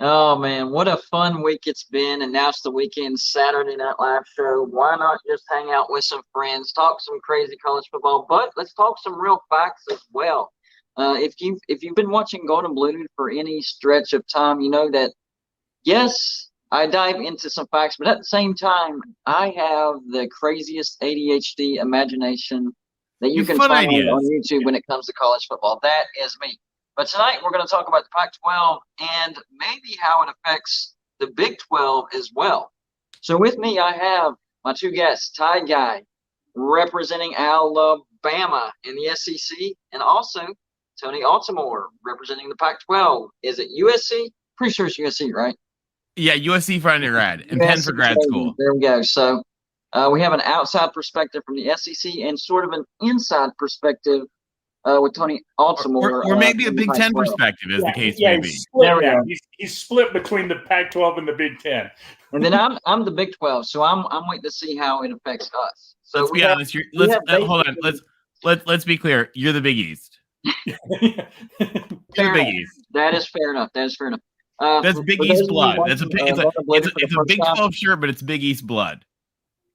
Oh man, what a fun week it's been. And now it's the weekend, Saturday Night Live show. Why not just hang out with some friends, talk some crazy college football, but let's talk some real facts as well. If you've been watching Golden Blue for any stretch of time, you know that yes, I dive into some facts, but at the same time, I have the craziest ADHD imagination that You you have can fun find on ideas. YouTube when it comes to college football. That is me. But tonight we're going to talk about the Pac-12 and maybe how it affects the Big 12 as well. So with me, I have my two guests, Ty Guy, representing Alabama in the SEC, and also Tony Altimore, representing the Pac-12. Is it USC? Pretty sure it's USC, right? Yeah, USC for undergrad and Penn for USC, grad school. there we go. So we have an outside perspective from the SEC and sort of an inside perspective with Tony Altimore. Or maybe a from the Big Ten Pac-12. perspective, as the case yeah, may he's be. split There we now. go. He's split between the Pac-12 and the Big Ten. And then I'm the Big 12, so I'm waiting to see how it affects us. So Let's be honest. Hold on. Let's be clear. You're the Big East. You're the Big East. That is fair enough. That is fair enough. That's Big East blood. It's a Big time, 12 shirt, but it's Big East blood.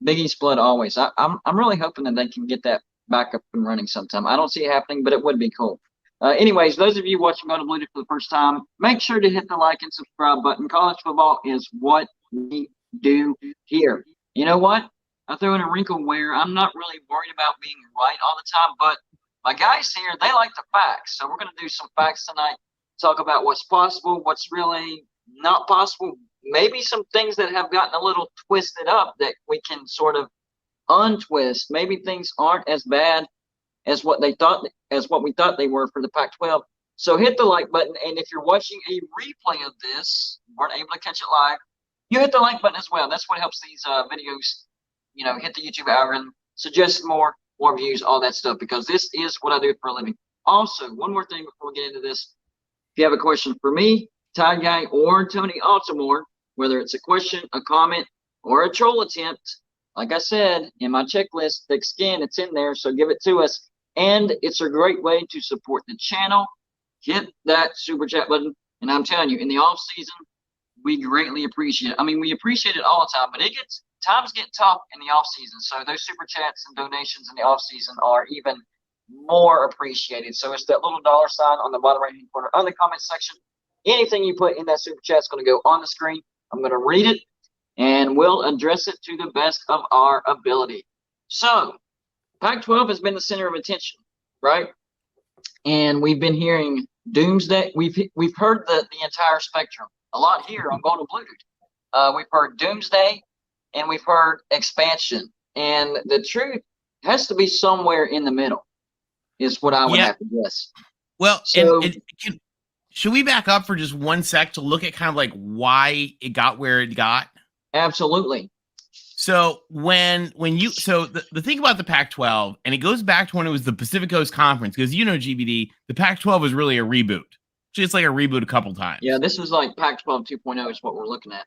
Big East blood always. I'm really hoping that they can get that back up and running sometime. I don't see it happening, but it would be cool. Anyways, those of you watching Golden Blue for the first time, make sure to hit the like and subscribe button. College football is what we do here. You know what? I throw in a wrinkle where I'm not really worried about being right all the time, but my guys here, they like the facts. So we're going to do some facts tonight, talk about what's possible, what's really not possible, maybe some things that have gotten a little twisted up that we can sort of untwist. Maybe things aren't as bad as what we thought they were for the Pac-12. So hit the like button, and if you're watching a replay of this, weren't able to catch it live, you hit the like button as well. That's what helps these videos, hit the YouTube algorithm, suggest more views, all that stuff, because this is what I do for a living. Also, one more thing before we get into this. If you have a question for me, Ty Guy, or Tony Altimore, whether it's a question, a comment, or a troll attempt, like I said, in my checklist, thick skin, it's in there, so give it to us. And it's a great way to support the channel. Hit that super chat button. And I'm telling you, in the off season, we greatly appreciate it. I mean, we appreciate it all the time, but times get tough in the off season. So those super chats and donations in the off season are even more appreciated. So it's that little dollar sign on the bottom right hand corner of the comment section. Anything you put in that super chat is going to go on the screen. I'm going to read it, and we'll address it to the best of our ability. So Pac-12 has been the center of attention, right? And we've been hearing doomsday. We've heard the entire spectrum a lot here on Golden Blue. We've heard doomsday, and we've heard expansion. And the truth has to be somewhere in the middle, is what I would have to guess. Well, so, should we back up for just 1 sec to look at kind of like why it got where it got? Absolutely. So the thing about the Pac-12, and it goes back to when it was the Pacific Coast Conference, because GBD, the Pac-12 was really a reboot. Just like a reboot a couple times. Yeah, this is like Pac-12 2.0 is what we're looking at.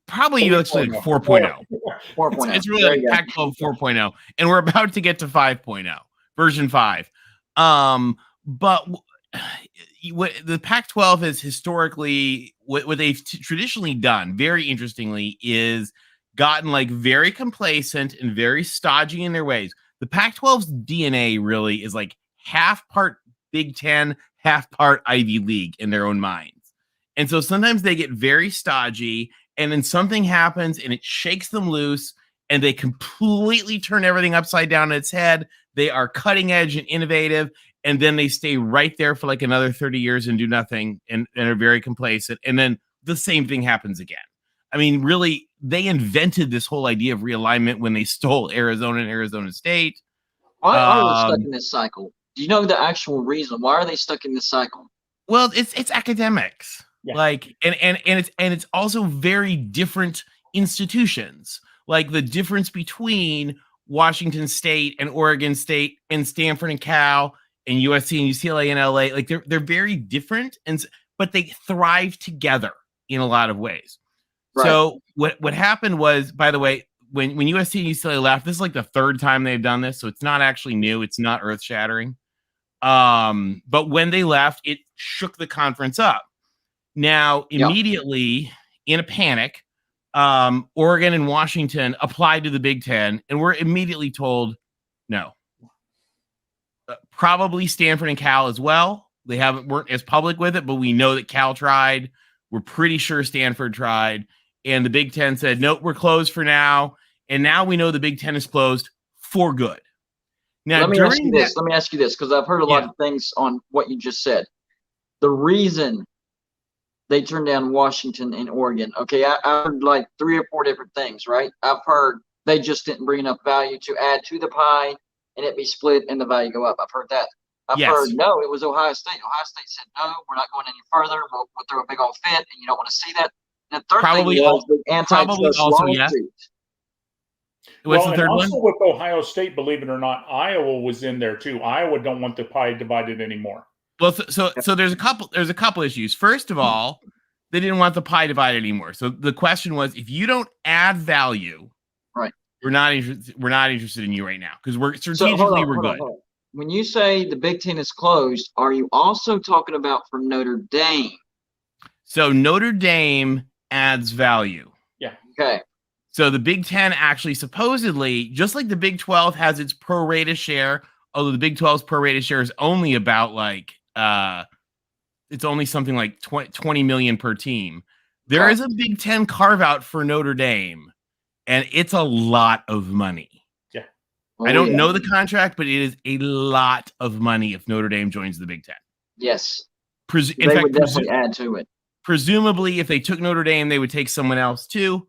Probably actually like 4.0. 4.0. It's really like Pac-12 4.0, and we're about to get to 5.0, version 5. But what the Pac-12 has historically, what they've traditionally done, very interestingly, is gotten like very complacent and very stodgy in their ways. The Pac-12's DNA really is like half part Big Ten, half part Ivy League in their own minds. And so sometimes they get very stodgy, and then something happens and it shakes them loose, and they completely turn everything upside down on its head. They are cutting edge and innovative, and then they stay right there for like another 30 years and do nothing and are very complacent. And then the same thing happens again. I mean, really, they invented this whole idea of realignment when they stole Arizona and Arizona State. Why are they stuck in this cycle? Do you know the actual reason? Why are they stuck in this cycle? Well, it's academics. Yeah. Like, and it's also very different institutions. Like the difference between Washington State and Oregon State and Stanford and Cal and USC and UCLA and LA, like they're very different, but they thrive together in a lot of ways. Right. So what happened was, by the way, when USC and UCLA left, this is like the third time they've done this, so it's not actually new. It's not earth shattering. But when they left, it shook the conference up. Now, immediately in a panic, Oregon and Washington applied to the Big Ten, and we're immediately told no. Probably Stanford and Cal as well. They weren't as public with it, but we know that Cal tried. We're pretty sure Stanford tried, and the Big Ten said, nope, we're closed for now. And now we know the Big Ten is closed for good. Now, let me ask you this, because I've heard a lot of things on what you just said. The reason they turned down Washington and Oregon, okay, I heard like 3 or 4 different things, right? I've heard they just didn't bring enough value to add to the pie and it be split and the value go up. I've heard that. I've heard, no, it was Ohio State. Ohio State said, no, we're not going any further. We'll throw a big old fit, and you don't want to see that. And the third thing was the antitrust lawsuit. What's the third one? With Ohio State, believe it or not, Iowa was in there too. Iowa don't want the pie divided anymore. Well, so there's a couple issues. First of all, they didn't want the pie divided anymore. So the question was, if you don't add value, right, we're not interested in you right now because we're strategically we're good. Hold on. When you say the Big Ten is closed, are you also talking about for Notre Dame? So Notre Dame adds value. Yeah. Okay. So the Big Ten actually supposedly, just like the Big 12 has its prorated share, although the Big 12's prorated share is only about like it's only something like 20 million per team. There is a Big Ten carve out for Notre Dame, and it's a lot of money. Yeah. I don't know the contract, but it is a lot of money if Notre Dame joins the Big Ten. Yes. In fact, would definitely add to it. Presumably, if they took Notre Dame, they would take someone else too.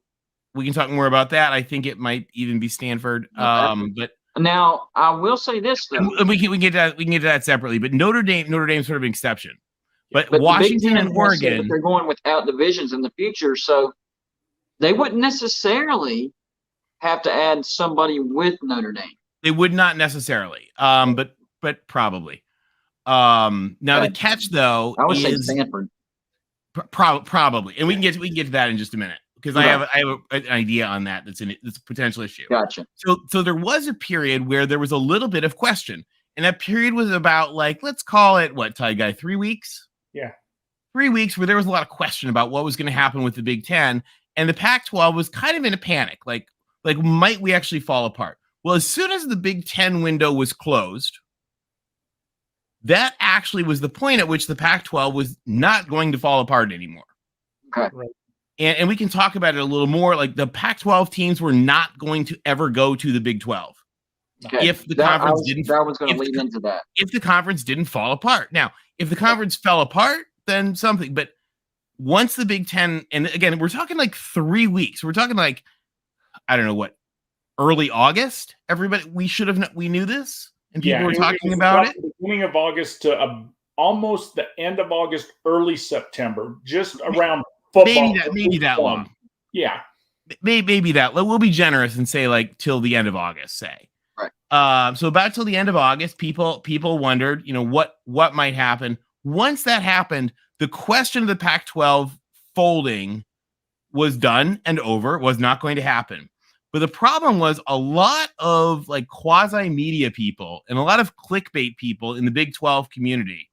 We can talk more about that. I think it might even be Stanford. But now I will say this though. And we can get to that separately. But Notre Dame's sort of an exception. But Washington and Oregon, they're going without divisions in the future, so they wouldn't necessarily have to add somebody with Notre Dame. They would not necessarily, but probably. Now the catch though, I would say Stanford. Probably, and we can get to that in just a minute because I have an idea on that. That's a potential issue. Gotcha. So there was a period where there was a little bit of question, and that period was about like, let's call it what, Ty Guy, 3 weeks. Yeah. 3 weeks where there was a lot of question about what was going to happen with the Big Ten, and the Pac-12 was kind of in a panic. Like might we actually fall apart? Well, as soon as the Big Ten window was closed, that actually was the point at which the Pac-12 was not going to fall apart anymore. Okay. Right. And we can talk about it a little more. Like the Pac-12 teams were not going to ever go to the Big 12. Okay. If the conference lead into that. If the conference didn't fall apart. Now, if the conference fell apart, then something. But once the Big Ten, and again, we're talking like 3 weeks. We're talking like, I don't know what, early August. Everybody, we knew this, and people were talking about it. Beginning of August to almost the end of August, early September, just around football. Maybe that long. Yeah. Maybe that. We'll be generous and say like till the end of August, say. Right. So about till the end of August, people wondered, what might happen. Once that happened, the question of the Pac-12 folding was done and over. It was not going to happen. But the problem was a lot of like quasi media people and a lot of clickbait people in the Big 12 community.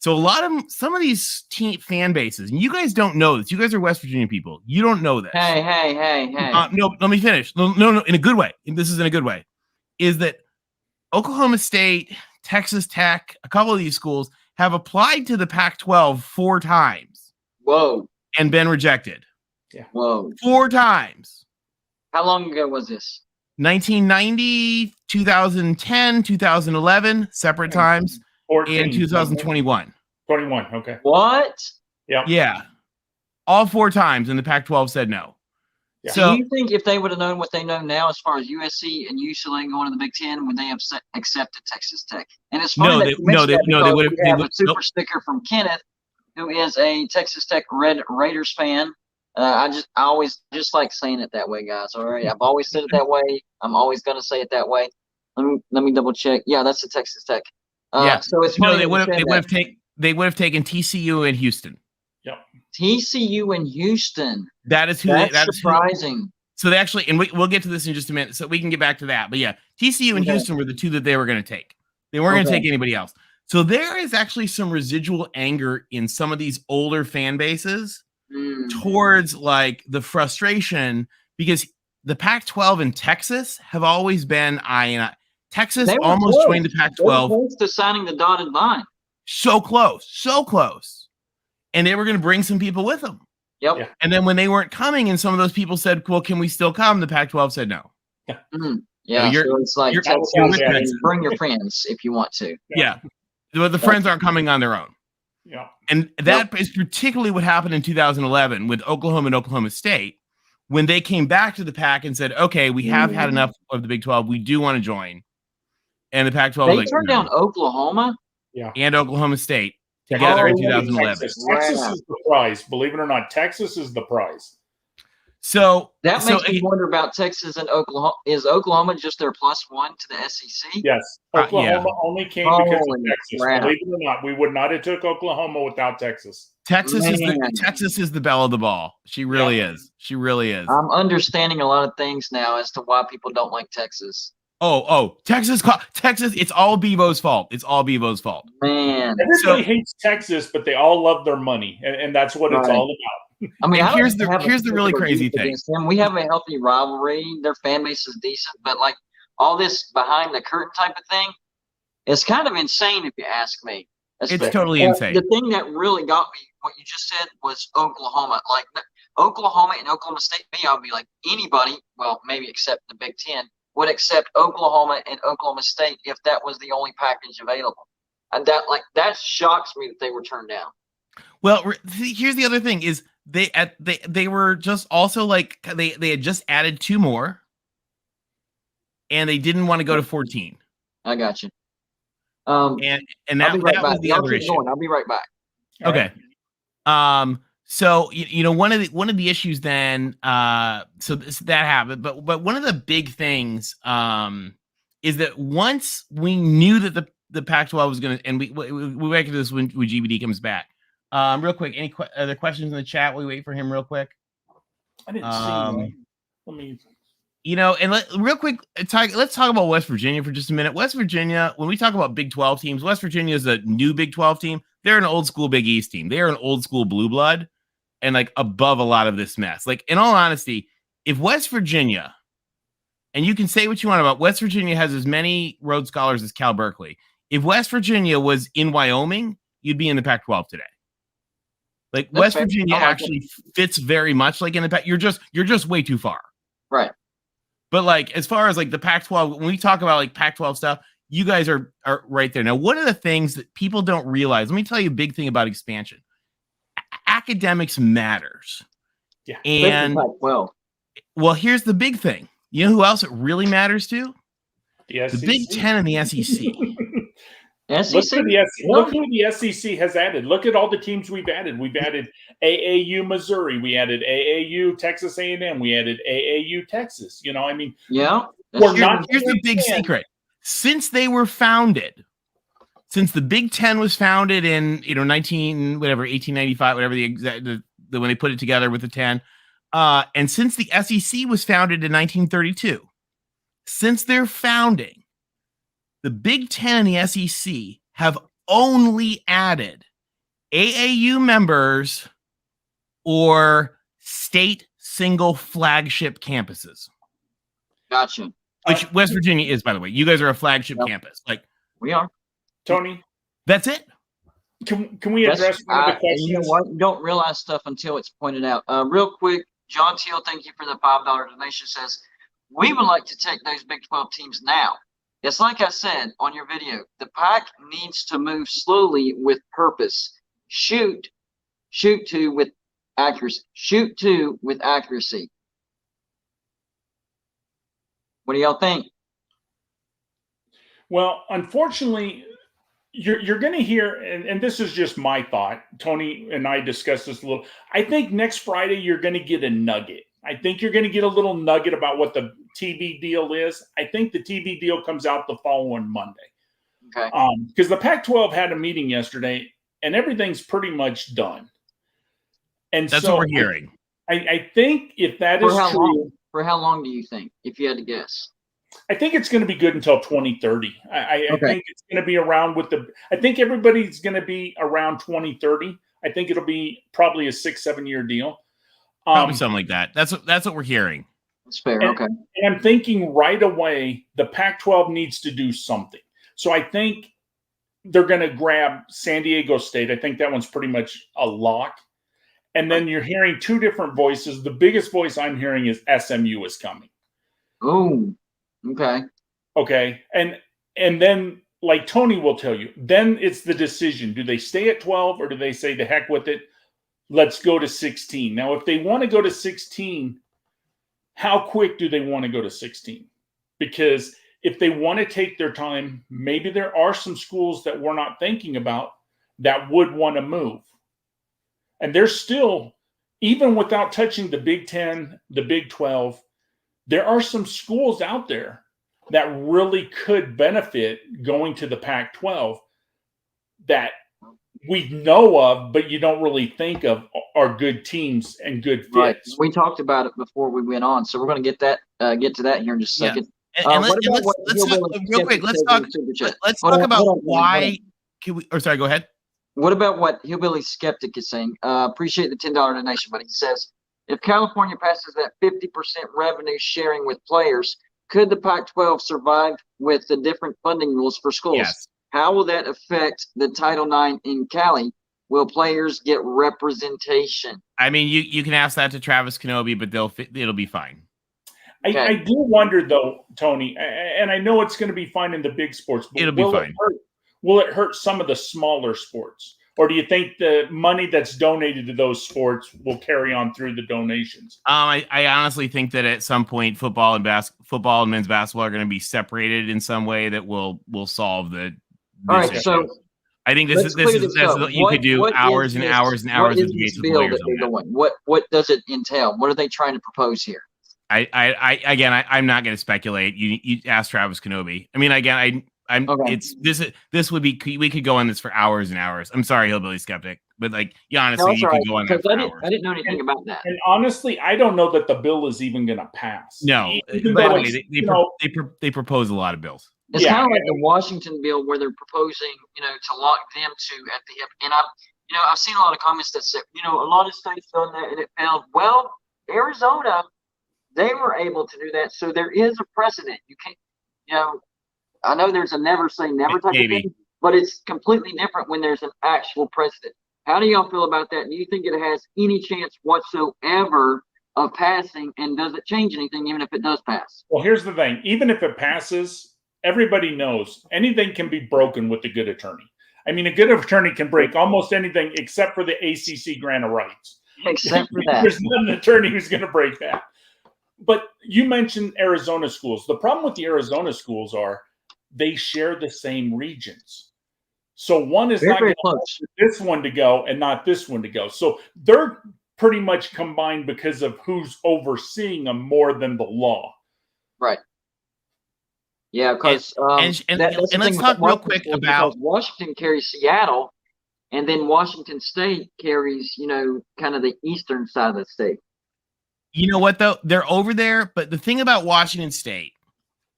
So some of these fan bases, and you guys don't know this. You guys are West Virginia people. You don't know this. Hey. No, let me finish. No, in a good way. This is in a good way. Is that Oklahoma State, Texas Tech, a couple of these schools have applied to the Pac-12 4 times. Whoa. And been rejected. Yeah. Whoa. 4 times. How long ago was this? 1990, 2010, 2011, separate times, 14, and 2021. 21, okay. What? Yeah. All 4 times, and the Pac-12 said no. Yeah. So, do you think if they would have known what they know now as far as USC and UCLA going to the Big Ten, would they have accepted Texas Tech? And it's funny they would have a super sticker from Kenneth, who is a Texas Tech Red Raiders fan. I always just like saying it that way, guys. All right, I've always said it that way. I'm always going to say it that way. Let me double check. Yeah, that's the Texas Tech. So it's funny. They would have taken TCU and Houston. Yep. TCU and Houston. That's surprising. So they actually, and we'll get to this in just a minute, so we can get back to that. But yeah, TCU and Houston were the 2 that they were going to take. They weren't going to take anybody else. So there is actually some residual anger in some of these older fan bases towards like the frustration, because the Pac-12 and Texas have always been Texas They were almost close. joined the They were Pac-12. close to signing the dotted line. So close. And they were going to bring some people with them. Yep. Yeah. And then when they weren't coming and some of those people said, well, can we still come? The Pac-12 said no. Yeah, you're- so it's like you're- Texas, you're with and Texas. bring your friends if you want to. Yeah. But the friends aren't coming on their own. Yeah. And that is particularly what happened in 2011 with Oklahoma and Oklahoma State, when they came back to the PAC and said, okay, we have had enough of the Big 12. We do want to join. And the Pac-12 They was like, turned down Oklahoma. and Oklahoma State together in 2011. Texas is the prize. Believe it or not, Texas is the prize. So That makes me wonder about Texas and Oklahoma. Is Oklahoma just their +1 to the SEC? Yes. Oklahoma only came because of Texas. Crap. Believe it or not, we would not have took Oklahoma without Texas. Texas is the belle of the ball. She really is. She really is. I'm understanding a lot of things now as to why people don't like Texas. Texas. It's all Bevo's fault. It's all Bevo's fault. Man, everybody hates Texas, but they all love their money, and that's what it's all about. I mean, here's the really crazy thing. We have a healthy rivalry. Their fan base is decent, but like all this behind the curtain type of thing, it's kind of insane if you ask me. It's totally insane. The thing that really got me, what you just said, was Oklahoma. Like Oklahoma and Oklahoma State, I'll be like anybody, well, maybe except the Big Ten, would accept Oklahoma and Oklahoma State if that was the only package available. And that shocks me that they were turned down. Well, here's the other thing: is they were just also like they had just added 2 more, and they didn't want to go to 14. I got you. And that was the other issue. I'll be right back. Okay. So one of the issues then, so that happened, but one of the big things is that once we knew that the Pac-12 was going to, and we wait to this when GBD comes back. Real quick, any other questions in the chat while we wait for him real quick? I didn't see one. Let me. Real quick, let's talk about West Virginia for just a minute. West Virginia, when we talk about Big 12 teams, West Virginia is a new Big 12 team. They're an old school Big East team. They are an old school blue blood and like above a lot of this mess. Like, in all honesty, if West Virginia, and you can say what you want about West Virginia, has as many Rhodes Scholars as Cal Berkeley. If West Virginia was in Wyoming, you'd be in the Pac-12 today. Like, That's West fair. Virginia actually fits very much like in the Pac. You're just way too far. Right. But like, as far as like the Pac-12, when we talk about like Pac-12 stuff, you guys are right there. Now, one of the things that people don't realize, let me tell you a big thing about expansion. Academics matters. Yeah. And well, here's the big thing. You know who else it really matters to? The Big Ten and the SEC. Look who the SEC has added. Look at all the teams we've added. We've added AAU Missouri. We added AAU Texas A&M. We added AAU Texas. Here's the big secret. Since they were founded, since the Big Ten was founded in 1895, whatever the when they put it together with the 10, and since the SEC was founded in 1932, since their founding, the Big Ten and the SEC have only added AAU members or state single flagship campuses. Gotcha. Which West Virginia is, by the way. You guys are a flagship campus. Like, we are. Tony, that's it. Can we address one of the questions? You know what? You don't realize stuff until it's pointed out. Real quick, John Teal, thank you for the $5 donation, says, we would like to take those Big 12 teams now. It's like I said on your video, the PAC needs to move slowly with purpose. Shoot two with accuracy. Shoot two with accuracy. What do y'all think? Well, unfortunately, you're going to hear, and this is just my thought. Tony and I discussed this a little. I think next Friday you're going to get a nugget. I think you're going to get a little nugget about what the TV deal is. I think the TV deal comes out the following Monday. Okay. Because the Pac-12 had a meeting yesterday, and everything's pretty much done. And that's what we're hearing. I think if that is true. For how long do you think, if you had to guess? I think it's going to be good until 2030. I Okay. think it's going to be around I think everybody's going to be around 2030. I think it'll be probably a 6-7 year deal. Probably something like that. That's what we're hearing. That's fair. And, Okay. and I'm thinking right away, the Pac-12 needs to do something. So I think they're going to grab San Diego State. I think that one's pretty much a lock. And then you're hearing two different voices. The biggest voice I'm hearing is SMU is coming. Oh, okay. Okay. And then, like Tony will tell you, then it's the decision. Do they stay at 12 or do they say, the heck with it? Let's go to 16. Now, if they want to go to 16, how quick do they want to go to 16? Because if they want to take their time, maybe there are some schools that we're not thinking about that would want to move. And there's still, even without touching the Big Ten, the Big 12, there are some schools out there that really could benefit going to the Pac-12 that we know of, but you don't really think of are good teams and good fits. Right. We talked about it before we went on, so we're going to get to that here in just a second. Let's talk about why. Can we? Or sorry, go ahead. What about what Hillbilly Skeptic is saying? Appreciate the $10 donation, but he says, if California passes that 50% revenue sharing with players, could the Pac-12 survive with the different funding rules for schools? Yes. How will that affect the Title IX in Cali? Will players get representation? I mean, you can ask that to Travis Kenobi, but it'll be fine. Okay. I do wonder, though, Tony, and I know it's going to be fine in the big sports, but It'll be fine. Will it hurt some of the smaller sports? Or do you think the money that's donated to those sports will carry on through the donations? I honestly think that at some point, football and men's basketball are going to be separated in some way that will solve the. All right, so I think this is you could do hours and hours and hours of debates with lawyers on that. What does it entail? What are they trying to propose here? I'm not going to speculate. You ask Travis Kenobi. I mean, again, Okay. This would be, we could go on this for hours and hours. I'm sorry, Hillbilly Skeptic, but honestly, you could go on that for hours. I didn't know anything about that. And honestly, I don't know that the bill is even going to pass. No, they propose a lot of bills. It's kind of like the Washington bill where they're proposing, to lock them to at the hip. And I've seen a lot of comments that say, a lot of states done that and it failed. Well, Arizona, they were able to do that. So there is a precedent. You can't, I know there's a never say never type of thing, but it's completely different when there's an actual precedent. How do y'all feel about that? Do you think it has any chance whatsoever of passing, and does it change anything even if it does pass? Well, here's the thing. Even if it passes, everybody knows anything can be broken with a good attorney. I mean, a good attorney can break almost anything except for the ACC grant of rights. Except for that. There's not an attorney who's going to break that. But you mentioned Arizona schools. The problem with the Arizona schools are they share the same regions. So one is not going to allow this one to go and not this one to go. So they're pretty much combined because of who's overseeing them more than the law. Right. Yeah, because let's talk real quick about Washington carries Seattle, and then Washington State carries, kind of the eastern side of the state. You know what, though? They're over there, but the thing about Washington State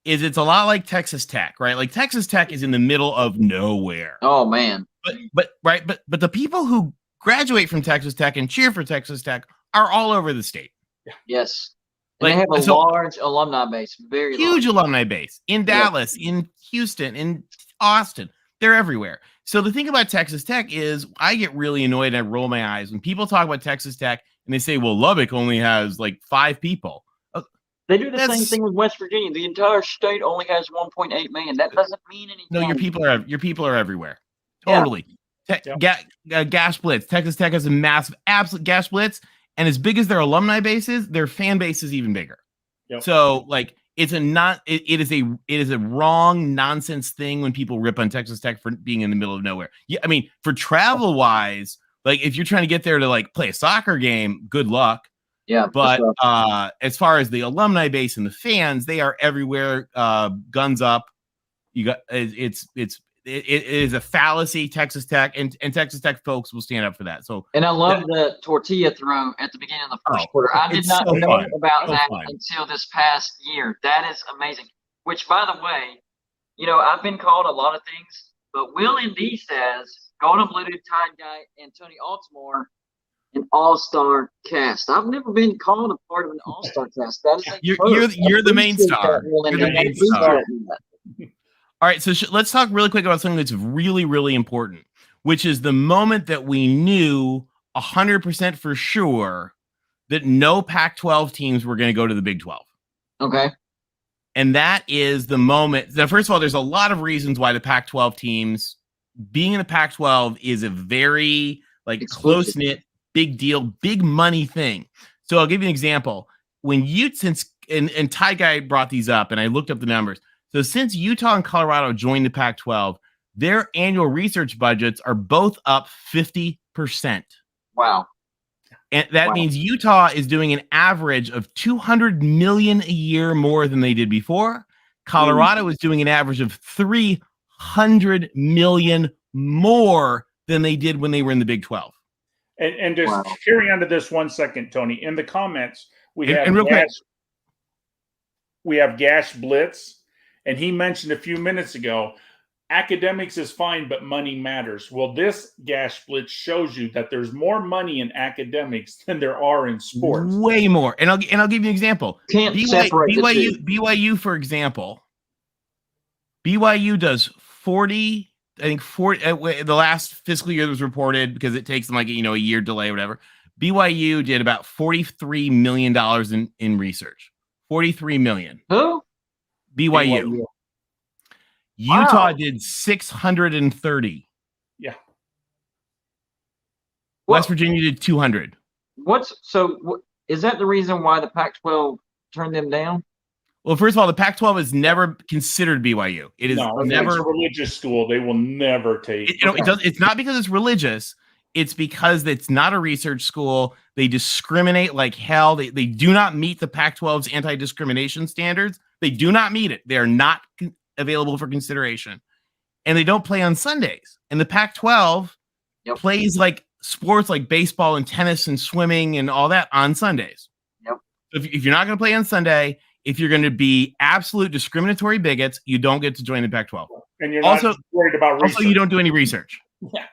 is it's a lot like Texas Tech, right? Like Texas Tech is in the middle of nowhere. Oh man. But the people who graduate from Texas Tech and cheer for Texas Tech are all over the state. Yes. They have a large alumni base, very huge large. Alumni base in Dallas, in Houston, in Austin. They're everywhere. So the thing about Texas Tech is I get really annoyed and I roll my eyes when people talk about Texas Tech and they say, well, Lubbock only has like 5 people. They do the same thing with West Virginia. The entire state only has 1.8 million. That doesn't mean anything. No, your people are everywhere. Totally. Yeah. Gas Blitz. Texas Tech has a massive, absolute Gas Blitz, and as big as their alumni base is, their fan base is even bigger. Yep. So, it is a wrong nonsense thing when people rip on Texas Tech for being in the middle of nowhere. Yeah, I mean, for travel wise, if you're trying to get there to play a soccer game, good luck. Yeah, but as far as the alumni base and the fans, they are everywhere. Guns up. You got it is a fallacy. Texas Tech and Texas Tech folks will stand up for that. So, and I love the tortilla throw at the beginning of the first quarter. I did not know about that until this past year. That is amazing. which, by the way, I've been called a lot of things, but Will ND says Golden Blue Tide Guy and Tony Altamore an all-star cast. I've never been called a part of an all-star cast. That is a you're the main star. You're the main star. All right, so let's talk really quick about something that's really, really important, which is the moment that we knew 100% for sure that no Pac-12 teams were going to go to the Big 12. Okay. And that is the moment. Now, first of all, there's a lot of reasons why the Pac-12 teams being in the Pac-12 is a very close-knit, big deal, big money thing. So I'll give you an example. When and Ty Guy brought these up, and I looked up the numbers. So since Utah and Colorado joined the Pac-12, their annual research budgets are both up 50%. Wow. And that means Utah is doing an average of $200 million a year more than they did before. Colorado is doing an average of $300 million more than they did when they were in the Big 12. And just carry on to this 1 second, Tony. In the comments, we have Gash Blitz, and he mentioned a few minutes ago, academics is fine, but money matters. Well, this Gash Blitz shows you that there's more money in academics than there are in sports. Way more. And I'll give you an example. BYU, for example, BYU does 40. I think 40. The last fiscal year that was reported, because it takes them a year delay or whatever. BYU did about $43 million in research. $43 million. Who? BYU. Utah did 630. Yeah. West Virginia did 200. Is that the reason why the Pac-12 turned them down? Well, first of all, the Pac-12 is never considered BYU. It is never it's a religious school. They will never take. It's not because it's religious. It's because it's not a research school. They discriminate like hell. They do not meet the Pac-12's anti-discrimination standards. They do not meet it. They are not available for consideration, and they don't play on Sundays. And the Pac-12 plays sports like baseball and tennis and swimming and all that on Sundays. Yep. So if you're not going to play on Sunday, if you're going to be absolute discriminatory bigots, you don't get to join the Pac-12. And you're also not worried about research. Also, you don't do any research. Yeah.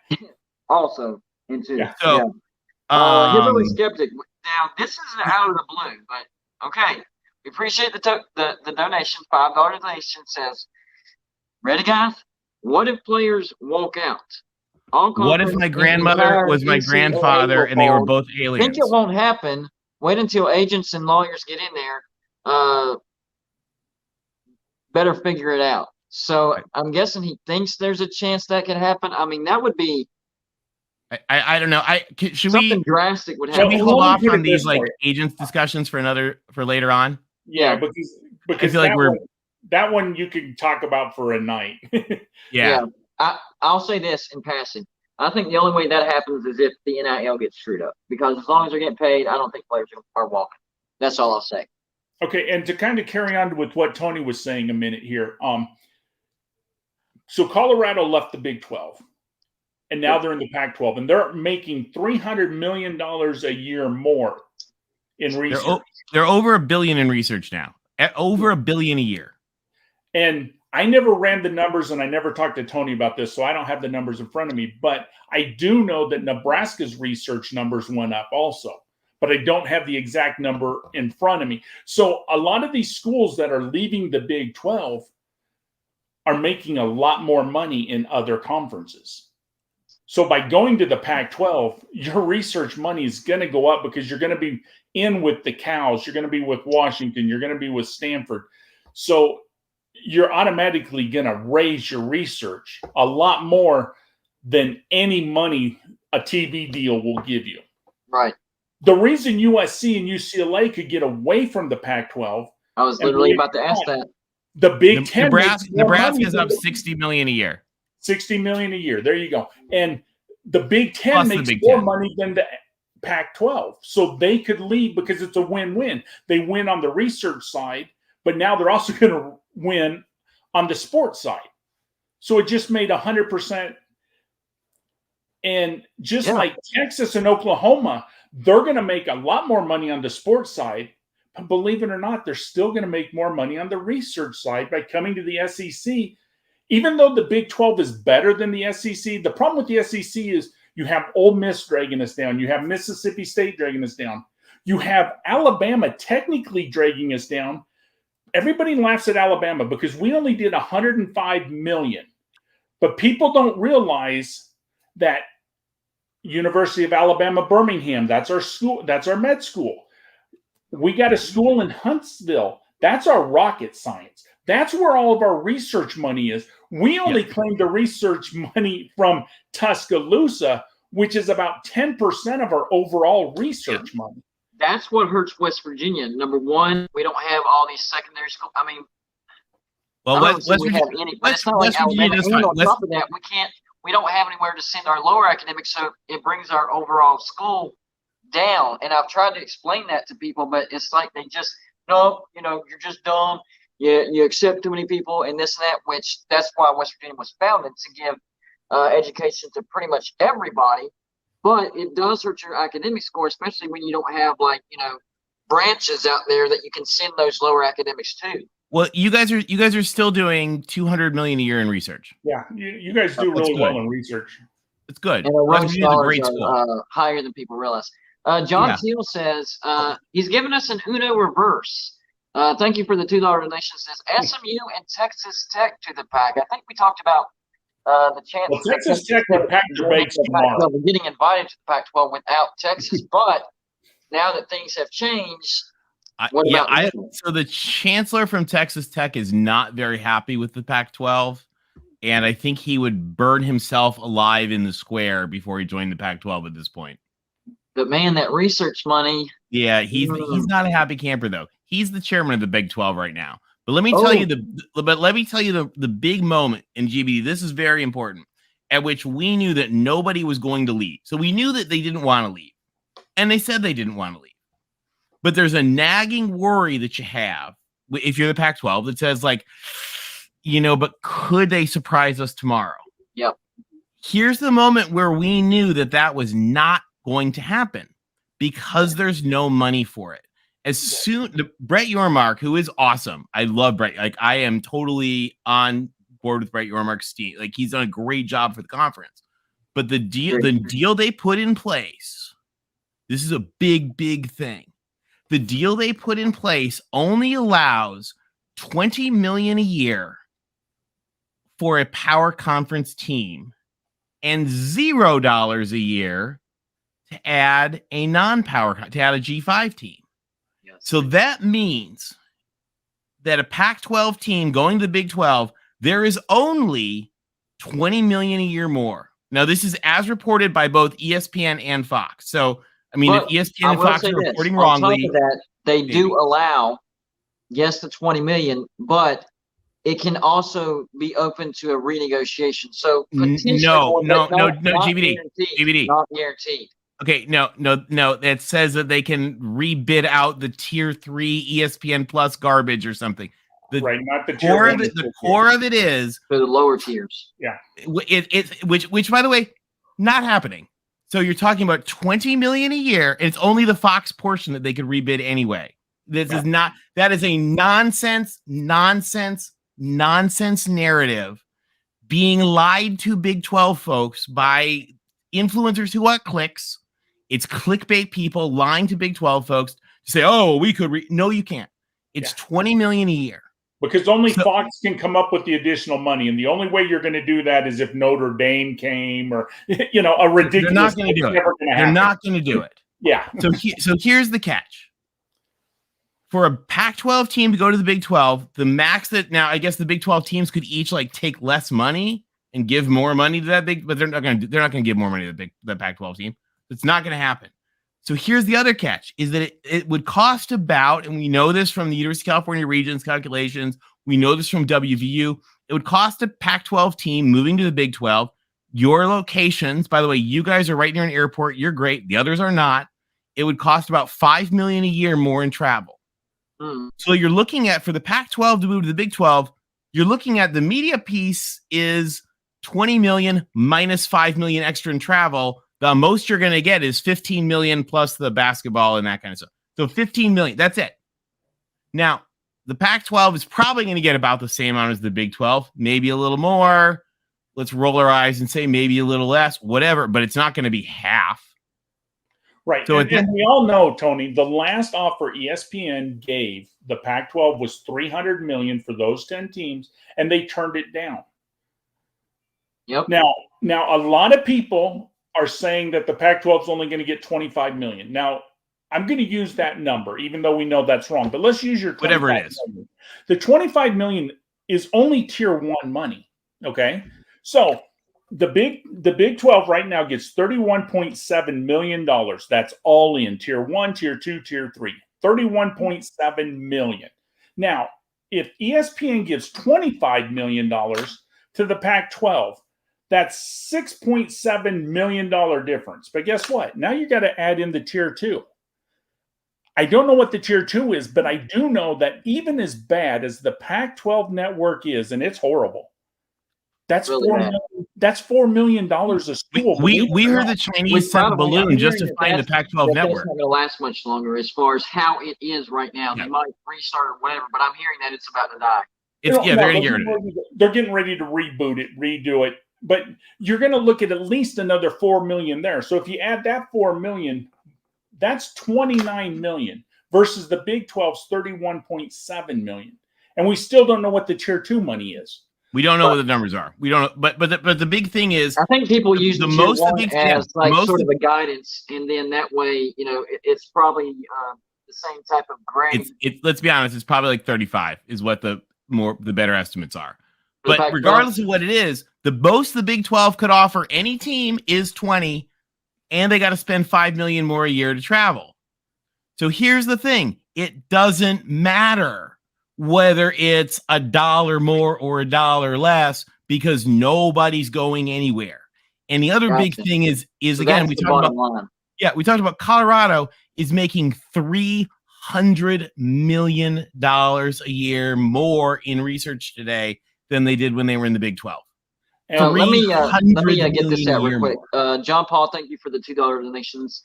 Also, into So, Hillary skeptic. Now, this isn't out of the blue, but okay. We appreciate the donation. $5 donation says, ready, guys? What if players walk out? What if my grandmother was my grandfather and they were both aliens? I think it won't happen. Wait until agents and lawyers get in there. Better figure it out. So I'm guessing he thinks there's a chance that could happen. I mean, that would be. I don't know. Something drastic would happen. Should we hold off on these agents discussions for later on? Yeah, because I feel like that one you can talk about for a night. Yeah. I'll say this in passing. I think the only way that happens is if the NIL gets screwed up. Because as long as they're getting paid, I don't think players are walking. That's all I'll say. Okay, and to kind of carry on with what Tony was saying a minute here. So Colorado left the Big 12, and now they're in the Pac-12, and they're making $300 million a year more in research. They're over $1 billion in research now. At over $1 billion a year. And I never ran the numbers, and I never talked to Tony about this, so I don't have the numbers in front of me. But I do know that Nebraska's research numbers went up also. But I don't have the exact number in front of me. So a lot of these schools that are leaving the Big 12 are making a lot more money in other conferences. So by going to the Pac-12, your research money is going to go up because you're going to be in with the Cows. You're going to be with Washington. You're going to be with Stanford. So you're automatically going to raise your research a lot more than any money a TV deal will give you. Right. The reason USC and UCLA could get away from the Pac-12. I was literally about to ask that. The Big Ten. Nebraska's up $60 million a year. $60 million a year. There you go. And the Big Ten makes more money than the Pac-12. So they could leave because it's a win-win. They win on the research side, but now they're also going to win on the sports side. So it just made 100%. And just like Texas and Oklahoma, they're going to make a lot more money on the sports side, believe it or not, they're still going to make more money on the research side by coming to the SEC. Even though the Big 12 is better than the SEC, the problem with the SEC is you have Ole Miss dragging us down. You have Mississippi State dragging us down. You have Alabama technically dragging us down. Everybody laughs at Alabama because we only did 105 million. But people don't realize that University of Alabama, Birmingham, that's our school, that's our med school. We got a school in Huntsville. That's our rocket science. That's where all of our research money is. We only claim the research money from Tuscaloosa, which is about 10% of our overall research money. That's what hurts West Virginia. Number one, we don't have all these secondary schools. I mean, well, West Virginia, but it's not like Alabama. And on top of that, we don't have anywhere to send our lower academics, so it brings our overall school down. And I've tried to explain that to people, but it's like they just, no, you're just dumb. You accept too many people and this and that, which that's why West Virginia was founded, to give education to pretty much everybody. But it does hurt your academic score, especially when you don't have branches out there that you can send those lower academics to. Well, you guys are still doing $200 million a year in research. Yeah, you guys do really well in research. It's good. And our West Virginia's a great school. Higher than people realize. John Teal says he's given us an Uno reverse. Thank you for the $2 donation. Says SMU and Texas Tech to the PAC. I think we talked about the chance. Well, Texas Tech and PAC debates tomorrow. Getting invited to the Pac-12 without Texas, but now that things have changed. So the chancellor from Texas Tech is not very happy with the Pac-12, and I think he would burn himself alive in the square before he joined the Pac-12 at this point. But man, that research money. Yeah, he's not a happy camper though. He's the chairman of the Big 12 right now. But let me tell you the big moment in GBD. This is very important, at which we knew that nobody was going to leave. So we knew that they didn't want to leave, and they said they didn't want to leave. But there's a nagging worry that you have if you're the Pac-12 that says but could they surprise us tomorrow? Yep. Here's the moment where we knew that was not going to happen because there's no money for it. As soon Brett Yormark, who is awesome, I love Brett. I am totally on board with Brett Yormark's team. He's done a great job for the conference. But the deal they put in place, this is a big, big thing. The deal they put in place only allows $20 million a year for a power conference team and $0 a year to add a non-power, to add a G5 team. Yes. So that means that a Pac-12 team going to the Big 12, there is only $20 million a year more. Now, this is as reported by both ESPN and Fox. So, if ESPN and Fox are reporting wrongly, on top of that, they do allow, yes, the $20 million, but it can also be open to a renegotiation. So GBD, not guaranteed. Okay, no. It says that they can rebid out the tier 3 ESPN Plus garbage or something. Not the core of it. The core of it is for the lower tiers. Yeah, which by the way, not happening. So you're talking about $20 million a year, and it's only the Fox portion that they could rebid anyway. That is a nonsense narrative being lied to Big 12 folks by influencers who want clicks. It's clickbait people lying to Big 12 folks to say, "Oh, we could." No, you can't. It's $20 million a year. Because only Fox can come up with the additional money, and the only way you're going to do that is if Notre Dame came, or a ridiculous. They're not going to do it. They're not going to do it. Yeah. So here's the catch: for a Pac-12 team to go to the Big 12, the max that now I guess the Big 12 teams could each take less money and give more money to that big, but they're not going to give more money to the Pac-12 team. It's not going to happen. So here's the other catch, is that it would cost about, and we know this from the University of California Regions calculations, we know this from WVU, it would cost a Pac-12 team moving to the Big 12, your locations, by the way, you guys are right near an airport, you're great, the others are not, it would cost about $5 million a year more in travel. So you're looking at, for the Pac-12 to move to the Big 12, you're looking at the media piece is $20 million minus $5 million extra in travel. The most you're going to get is $15 million plus the basketball and that kind of stuff. So $15 million, that's it. Now, the Pac-12 is probably going to get about the same amount as the Big 12, maybe a little more. Let's roll our eyes and say maybe a little less, whatever, but it's not going to be half. Right. So and we all know, Tony, the last offer ESPN gave the Pac-12 was $300 million for those 10 teams, and they turned it down. Yep. Now a lot of people are saying that the Pac-12 is only going to get $25 million. Now, I'm going to use that number, even though we know that's wrong. But let's use your whatever it is. Million. The $25 million is only tier 1 money. Okay, so the Big 12 right now gets $31.7 million. That's all in tier 1, tier 2, tier 3. $31.7 million. Now, if ESPN gives $25 million to the Pac-12, that's $6.7 million difference. But guess what? Now you got to add in the tier 2. I don't know what the tier 2 is, but I do know that even as bad as the Pac-12 network is, and it's horrible, that's Really $4 million a school. We heard the Chinese sent a balloon just to find the Pac-12 network. It's not going to last much longer as far as how it is right now. They might restart or whatever, but I'm hearing that it's about to die. They're getting ready to reboot it, redo it. But you're going to look at least another $4 million there. So if you add that $4 million, that's $29 million versus the Big 12's $31.7 million. And we still don't know what the tier 2 money is. We don't know what the numbers are. We don't know, but the big thing is, I think people use the most of the as sort of a guidance, and then that way, it's probably the same type of grade. Let's be honest, it's probably like 35 is what the better estimates are. But regardless of what it is, the most the Big 12 could offer any team is 20, and they got to spend $5 million more a year to travel. So here's the thing: it doesn't matter whether it's $1 more or $1 less, because nobody's going anywhere. And the other big thing is so again, we talked about Colorado is making $300 million a year more in research today than they did when they were in the Big 12. Let me get this out real quick. John Paul, thank you for the $2 donations.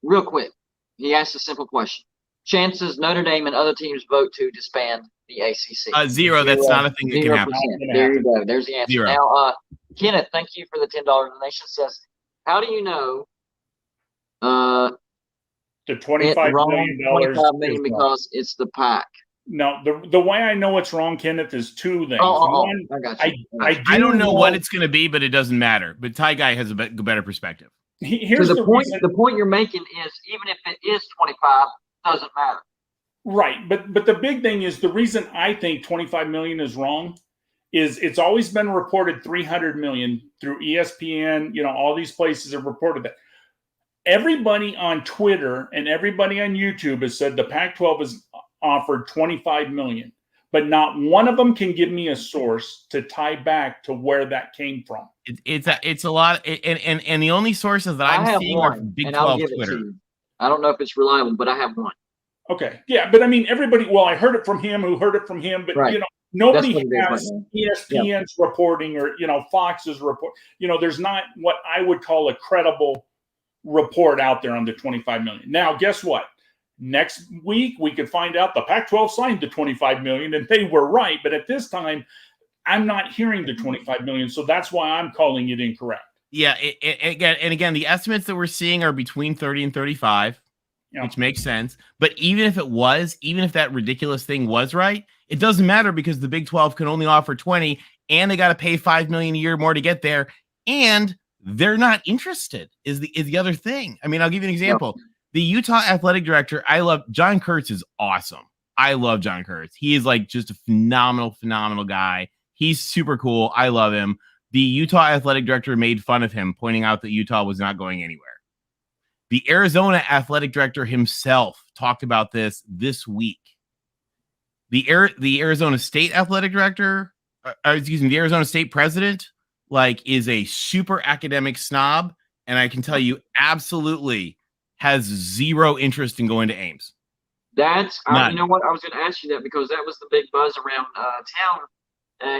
Real quick, he asked a simple question: chances Notre Dame and other teams vote to disband the ACC? Zero. That's not a thing that can happen. There you go. There's the answer. Zero. Now, Kenneth, thank you for the $10 donation. Says, how do you know the $25 million because it's the PAC? No, the way I know it's wrong, Kenneth, is two things. One, I got you. I don't know what it's going to be, but it doesn't matter. But Ty Guy has a better perspective. Here's the point. The point you're making is, even if it is 25, doesn't matter. Right, but the big thing is, the reason I think 25 million is wrong is it's always been reported 300 million through ESPN. All these places have reported that. Everybody on Twitter and everybody on YouTube has said the Pac-12 has offered 25 million, but not one of them can give me a source to tie back to where that came from. It's a lot, and the only sources that I'm seeing are from Big 12 Twitter. I don't know if it's reliable, but I have one. Okay, yeah, but I mean, everybody. Well, I heard it from him, who heard it from him, but nobody has ESPN's reporting or Fox's report. There's not what I would call a credible report out there on the 25 million. Now, guess what? Next week we could find out the Pac-12 signed the 25 million, and they were right. But at this time, I'm not hearing the 25 million, so that's why I'm calling it incorrect. Yeah, again, the estimates that we're seeing are between 30 and 35, which makes sense. But even if that ridiculous thing was right, it doesn't matter, because the Big 12 can only offer 20, and they got to pay $5 million a year more to get there, and they're not interested. Is the other thing? I mean, I'll give you an example. No. The Utah athletic director, I love. John Kurtz is awesome. I love John Kurtz. He is like just a phenomenal guy. He's super cool. I love him. The Utah athletic director made fun of him, pointing out that Utah was not going anywhere. The Arizona athletic director himself talked about this week. The Arizona State athletic director, the Arizona State president, is a super academic snob, and I can tell you absolutely has zero interest in going to Ames. That's you know what, I was going to ask you that, because that was the big buzz around town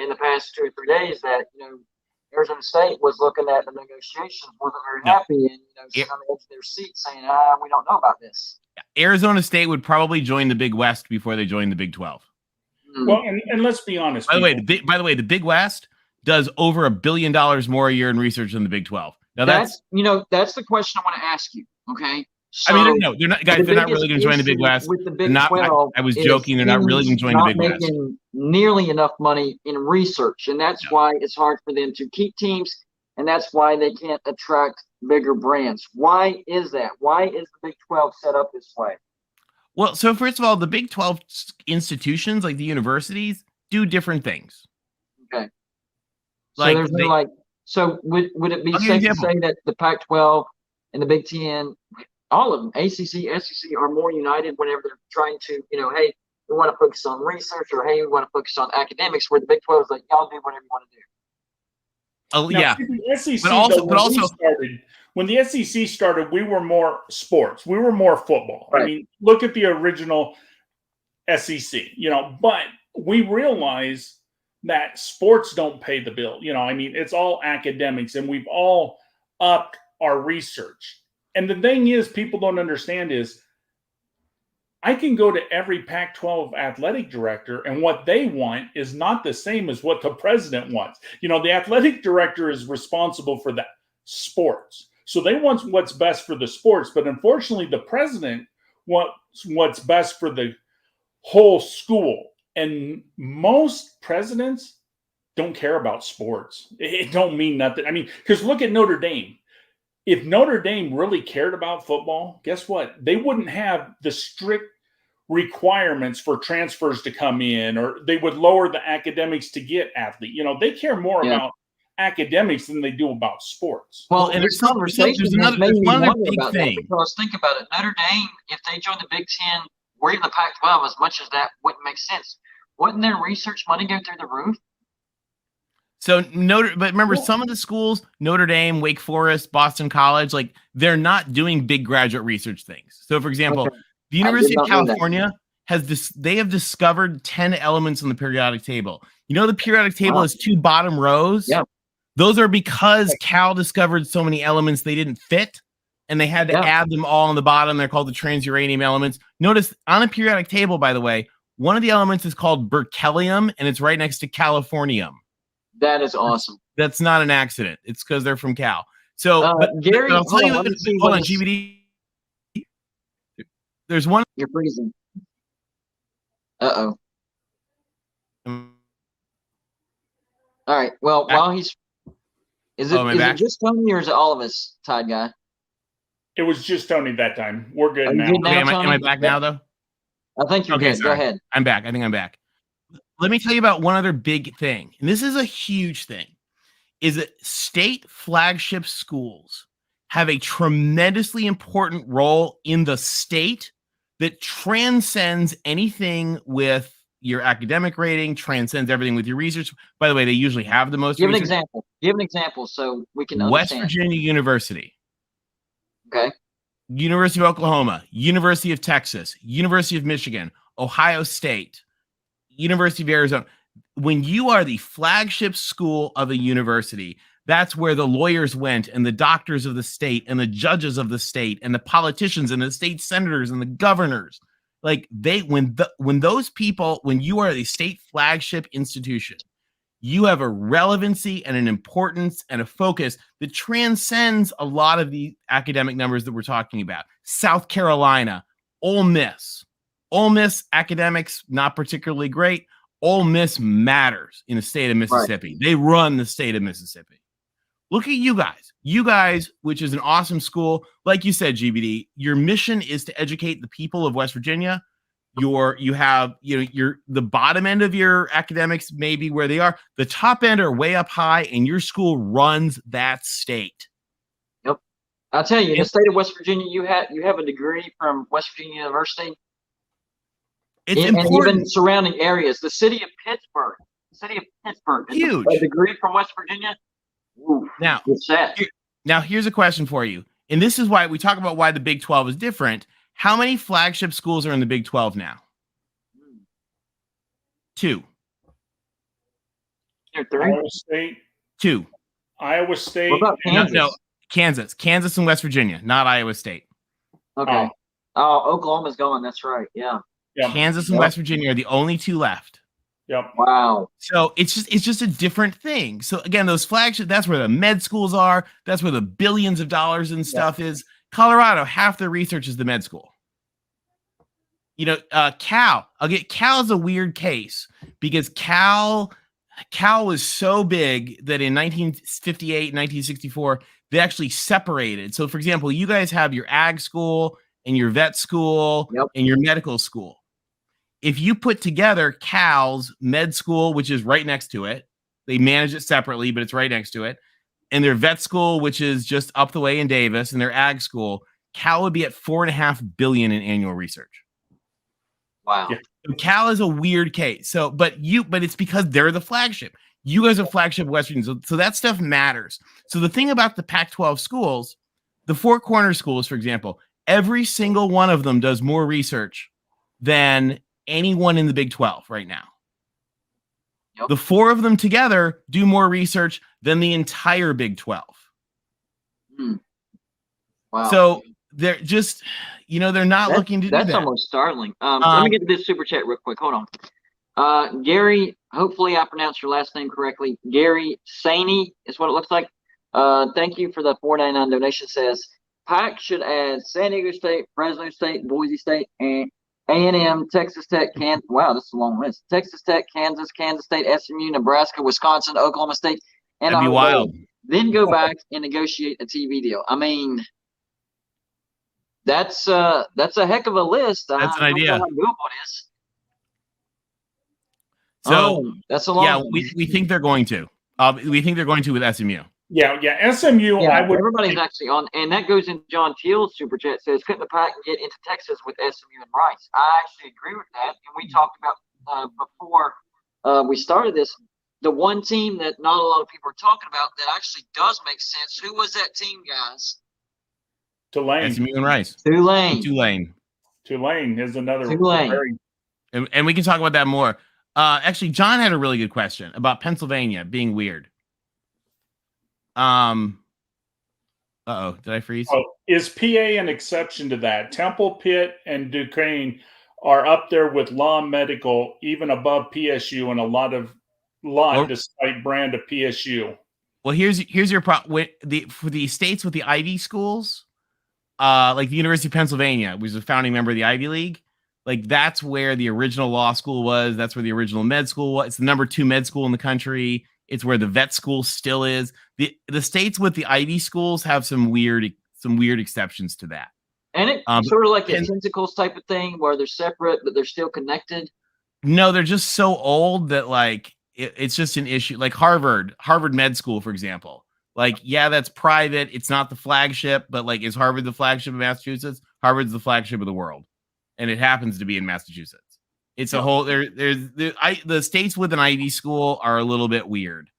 in the past 2 or 3 days, that Arizona State was looking at the negotiations, wasn't very happy, and sitting on the edge of their seat saying, we don't know about this. Arizona State would probably join the Big West before they join the Big 12. Well, and let's be honest. By the way, the Big West does over $1 billion more a year in research than the Big 12. Now that's the question I want to ask you. Okay. So I mean, no, they're not, guys. They're not really going to join the Big West. With the Big not, 12, I was joking. They're not really going to join the Big West. Making nearly enough money in research, and that's why it's hard for them to keep teams, and that's why they can't attract bigger brands. Why is that? Why is the Big 12 set up this way? Well, so first of all, the Big 12 institutions, like the universities, do different things. Okay. Like so would it be safe to say that the Pac-12 and the Big Ten, all of them, ACC, SEC, are more united whenever they're trying to, hey, we want to focus on research, or hey, we want to focus on academics, where the Big 12 is like, y'all do whatever you want to do. Oh, yeah. The SEC, but also, when the SEC started, we were more sports. We were more football. Right. I mean, look at the original SEC, but we realize that sports don't pay the bill. I mean, it's all academics, and we've all upped our research. And the thing is, people don't understand is, I can go to every Pac-12 athletic director, and what they want is not the same as what the president wants. The athletic director is responsible for the sports. So they want what's best for the sports. But unfortunately, the president wants what's best for the whole school. And most presidents don't care about sports. It don't mean nothing. I mean, because look at Notre Dame. If Notre Dame really cared about football, guess what? They wouldn't have the strict requirements for transfers to come in, or they would lower the academics to get athlete. They care more about academics than they do about sports. Well, and there's one other big thing. Because think about it. Notre Dame, if they join the Big Ten or even the Pac-12, as much as that wouldn't make sense, wouldn't their research money go through the roof? So but remember, some of the schools, Notre Dame, Wake Forest, Boston College, like they're not doing big graduate research things. So, for example, the University of California they have discovered 10 elements on the periodic table. The periodic table has 2 bottom rows. Yeah. Those are because Cal discovered so many elements they didn't fit, and they had to add them all on the bottom. They're called the transuranium elements. Notice on a periodic table, by the way, one of the elements is called berkelium, and it's right next to californium. That is awesome. That's not an accident. It's because they're from Cal. So, Gary, I'll tell you. Hold on, GBD. There's one. You're freezing. Uh-oh. All right. Well, while he's... Is it just Tony, or is it all of us, Tide Guy? It was just Tony that time. We're good now. Okay, am I back now, though? I think you're good. Go ahead. I'm back. I think I'm back. Let me tell you about one other big thing, and this is a huge thing, is that state flagship schools have a tremendously important role in the state that transcends anything with your academic rating, transcends everything with your research. By the way, they usually have the most. Give an example so we can understand. West Virginia University. Okay. University of Oklahoma, University of Texas, University of Michigan, Ohio State, University of Arizona. When you are the flagship school of a university, that's where the lawyers went, and the doctors of the state, and the judges of the state, and the politicians, and the state senators, and the governors. Like when you are the state flagship institution, you have a relevancy and an importance and a focus that transcends a lot of the academic numbers that we're talking about. South Carolina, Ole Miss. Ole Miss academics, not particularly great. Ole Miss matters in the state of Mississippi. Right. They run the state of Mississippi. Look at you guys. You guys, which is an awesome school. Like you said, GBD, your mission is to educate the people of West Virginia. You have the bottom end of your academics maybe where they are. The top end are way up high, and your school runs that state. Yep. I'll tell you, in the state of West Virginia, you have a degree from West Virginia University. It's important. And even surrounding areas. The city of Pittsburgh. Huge. A degree from West Virginia. Ooh, now, here's a question for you. And this is why we talk about why the Big 12 is different. How many flagship schools are in the Big 12 now? 2. Iowa State. 2. Iowa State. What about Kansas? No, Kansas and West Virginia, not Iowa State. Okay. Oh, Oklahoma's gone. That's right. Yeah. Yeah. Kansas and Yep. West Virginia are the only two left. Yep. Wow. So it's just a different thing. So again, those flagship, that's where the med schools are. That's where the billions of dollars and stuff is. Colorado, half their research is the med school. Cal. Cal is a weird case because Cal was so big that in 1958, 1964, they actually separated. So for example, you guys have your ag school and your vet school and your medical school. If you put together Cal's med school, which is right next to it, they manage it separately, but it's right next to it, and their vet school, which is just up the way in Davis, and their ag school, Cal would be at $4.5 billion in annual research. Wow. Yeah. So Cal is a weird case. So, but it's because they're the flagship. You guys are flagship West Virginia, so that stuff matters. So the thing about the Pac-12 schools, the Four Corner schools, for example, every single one of them does more research than anyone in the Big 12 right now. Yep. The four of them together do more research than the entire Big 12. Wow. So they're just, they're not looking to do that. That's almost startling. Let me get to this super chat real quick. Hold on. Gary, hopefully I pronounced your last name correctly. Gary Saney is what it looks like. Thank you for the $4.99 donation. Says PAC should add San Diego State, Fresno State, Boise State, and A&M, Texas Tech, wow, this is a long list. Texas Tech, Kansas, Kansas State, SMU, Nebraska, Wisconsin, Oklahoma State, and that'd be wild. Then go back and negotiate a TV deal. I mean, that's a heck of a list. That's an idea. I don't know how doable it is. So that's a long. Yeah, we think they're going to. We think they're going to with SMU. Yeah, SMU. Yeah, everybody's actually on, and that goes in John Teal's super chat. Says, couldn't the PAC get into Texas with SMU and Rice? I actually agree with that, and we talked about before we started this. The one team that not a lot of people are talking about that actually does make sense. Who was that team, guys? Tulane. SMU and Rice. Tulane is another. Tulane. And we can talk about that more. Actually, John had a really good question about Pennsylvania being weird. Did I freeze? Oh, is PA an exception to that? Temple, Pitt, and Duquesne are up there with law and medical, even above PSU, and a lot despite brand of PSU. Well, here's your problem for the states with the Ivy schools, like the University of Pennsylvania, which is a founding member of the Ivy League. Like that's where the original law school was. That's where the original med school was. It's the number 2 med school in the country. It's where the vet school still is. The states with the Ivy schools have some weird exceptions to that. And it sort of like a tentacles type of thing where they're separate, but they're still connected. No, they're just so old that like it's just an issue. Like Harvard Med School, for example. Like, yeah, that's private. It's not the flagship, but like, is Harvard the flagship of Massachusetts? Harvard's the flagship of the world, and it happens to be in Massachusetts. It's a whole the states with an Ivy school are a little bit weird.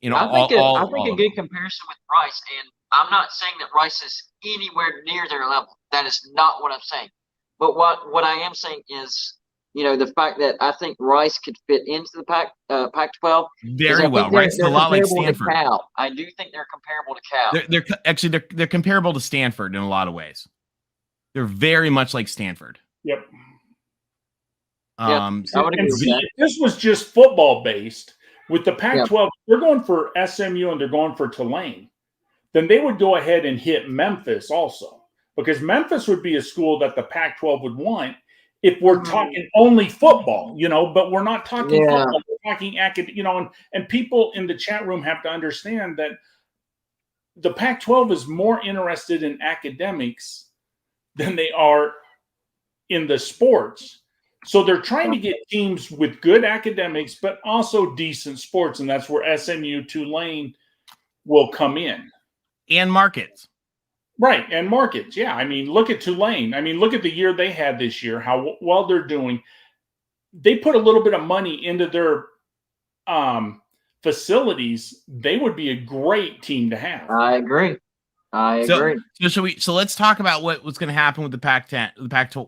I think a good comparison with Rice, and I'm not saying that Rice is anywhere near their level. That is not what I'm saying. But what I am saying is, the fact that I think Rice could fit into the Pac-12 very well. Rice is a lot like Stanford. Cal. I do think they're comparable to Cal. They're comparable to Stanford in a lot of ways. They're very much like Stanford. Yep. This was just football based. With the Pac-12, they're going for SMU and they're going for Tulane. Then they would go ahead and hit Memphis also, because Memphis would be a school that the Pac-12 would want if we're talking only football, but we're not talking football. We're talking academic, and people in the chat room have to understand that the Pac-12 is more interested in academics than they are in the sports. So they're trying to get teams with good academics, but also decent sports. And that's where SMU, Tulane will come in. And markets. Right. And markets. Yeah. I mean, look at Tulane. I mean, look at the year they had this year, how well they're doing. They put a little bit of money into their facilities. They would be a great team to have. I agree. So let's talk about what's going to happen with the Pac-10,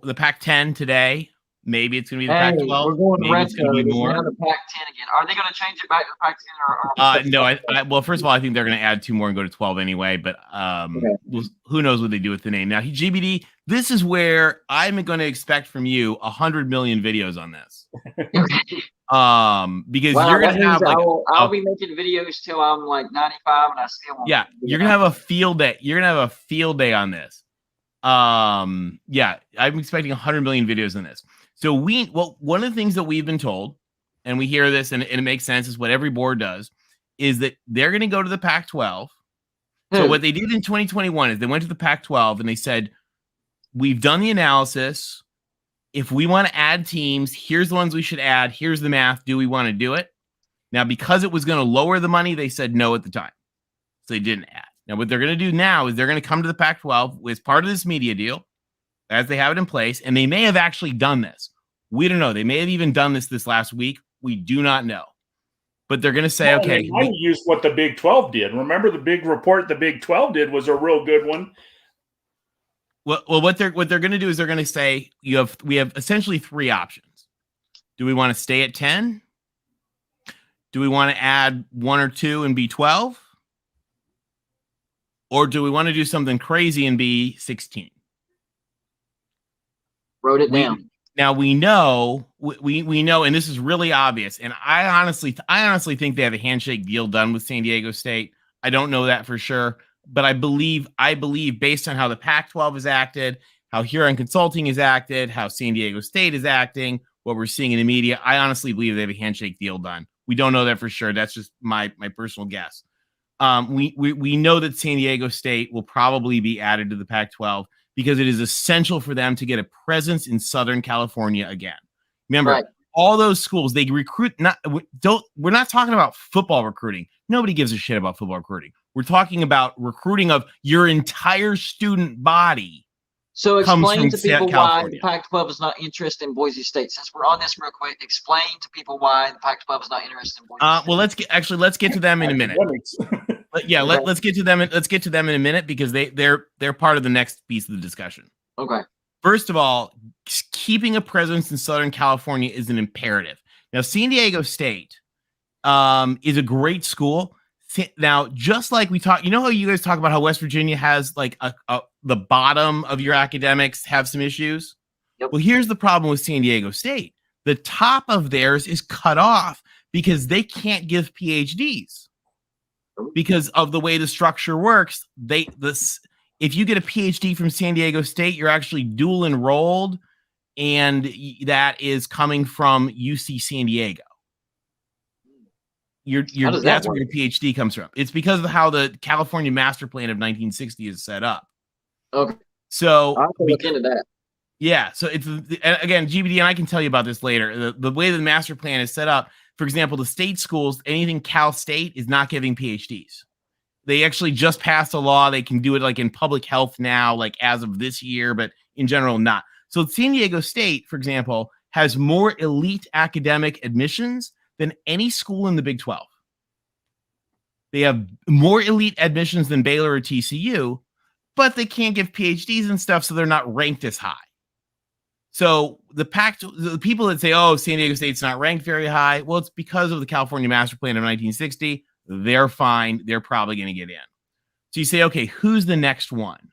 the Pac-10 today. Maybe it's going to be the Pac-12. We're going Maybe it's going to be more. The Pac-10 again. Are they going to change it back to the Pac-10? No. Well, first of all, I think they're going to add 2 more and go to 12 anyway. But who knows what they do with the name now? GBD, This is where I'm going to expect from you 100 million videos on this. Because Wow, you're that going to have means like I'll be making videos till I'm like 95 and I still won't. yeah, you're going to have a field day. You're going to have a field day on this. Yeah, I'm expecting 100 million videos on this. So one of the things that we've been told, and we hear this and it makes sense, is what every board does, is that they're going to go to the Pac-12. So what they did in 2021 is they went to the Pac-12 and they said, we've done the analysis. If we want to add teams, here's the ones we should add. Here's the math. Do we want to do it? Now, because it was going to lower the money, they said no at the time. So they didn't add. Now, what they're going to do now is they're going to come to the Pac-12 as part of this media deal, as they have it in place, and they may have actually done this. We don't know. They may have even done this last week. We do not know. But they're going to say, okay. They might use what the Big 12 did. Remember the big report the Big 12 did was a real good one. Well, what they're going to do is they're going to say we have essentially three options. Do we want to stay at 10? Do we want to add 1 or 2 and be 12? Or do we want to do something crazy and be 16? Wrote it down. Now we know, and this is really obvious. And I honestly think they have a handshake deal done with San Diego State. I don't know that for sure, but I believe based on how the Pac-12 has acted, how Huron Consulting has acted, how San Diego State is acting, what we're seeing in the media, I honestly believe they have a handshake deal done. We don't know that for sure. That's just my personal guess. We know that San Diego State will probably be added to the Pac-12 because it is essential for them to get a presence in Southern California again. Remember, all those schools, they recruit. We're not talking about football recruiting. Nobody gives a shit about football recruiting. We're talking about recruiting of your entire student body. So explain to people why the Pac-12 is not interested in Boise State. Since we're on this real quick, explain to people why the Pac-12 is not interested in Boise State. Well, let's get to them in a minute. Yeah, let's get to them. Let's get to them in a minute because they're part of the next piece of the discussion. Okay. First of all, keeping a presence in Southern California is an imperative. Now, San Diego State is a great school. Now, just like we talk, you know how you guys talk about how West Virginia has like the bottom of your academics have some issues? Yep. Well, here's the problem with San Diego State. The top of theirs is cut off because they can't give PhDs. Because of the way the structure works, if you get a PhD from San Diego State, you're actually dual enrolled, and that is coming from UC San Diego. That's where your PhD comes from. It's because of how the California Master Plan of 1960 is set up. Okay. So I'll have to look into that. Yeah. So it's again, GBD, and I can tell you about this later. The way the master plan is set up, for example, the state schools, anything Cal State is not giving PhDs. They actually just passed a law. They can do it like in public health now, like as of this year, but in general, not. So San Diego State, for example, has more elite academic admissions than any school in the Big 12. They have more elite admissions than Baylor or TCU, but they can't give PhDs and stuff, so they're not ranked as high. So the people that say, oh, San Diego State's not ranked very high, well, it's because of the California Master Plan of 1960. They're fine. They're probably going to get in. So you say, okay, who's the next one?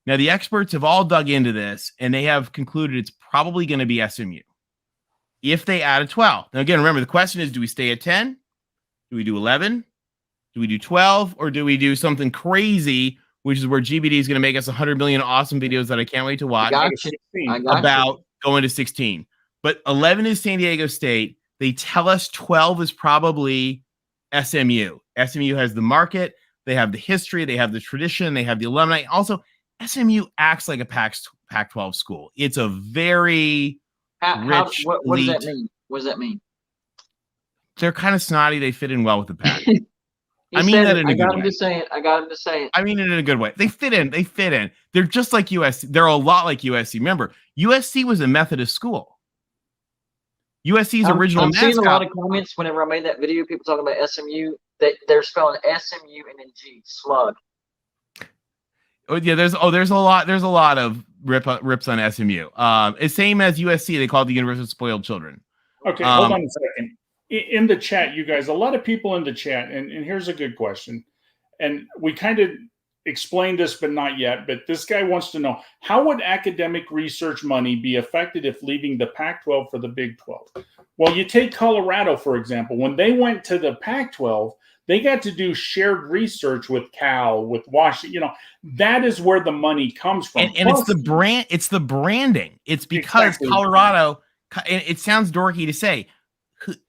Now, the experts have all dug into this, and they have concluded it's probably going to be SMU if they add a 12. Now, again, remember, the question is, do we stay at 10? Do we do 11? Do we do 12? Or do we do something crazy, which is where GBD is going to make us 100 million awesome videos that I can't wait to watch about going to 16. But 11 is San Diego State. They tell us 12 is probably SMU. SMU has the market. They have the history. They have the tradition. They have the alumni. Also, SMU acts like a Pac-12 school. It's a very rich. What does that mean? What does that mean? They're kind of snotty. They fit in well with the Pac. I mean that in a good way. I got him to say it. I mean it in a good way. They fit in. They're just like USC. They're a lot like USC. Remember, USC was a Methodist school. USC's original mascot. I'm seeing a lot of comments whenever I made that video. People talking about SMU. They're spelling SMU and then G slug. Oh yeah, there's a lot of rips on SMU. It's same as USC. They call it the University of Spoiled Children. Okay, hold on a second. In the chat, you guys, a lot of people in the chat, and here's a good question. And we kind of explain this, but not yet. But this guy wants to know, how would academic research money be affected if leaving the Pac-12 for the Big 12? Well, you take Colorado, for example. When they went to the Pac-12, they got to do shared research with Cal, with Washington. That is where the money comes from. And it's the brand. It's the branding. It's because exactly. Colorado. It sounds dorky to say,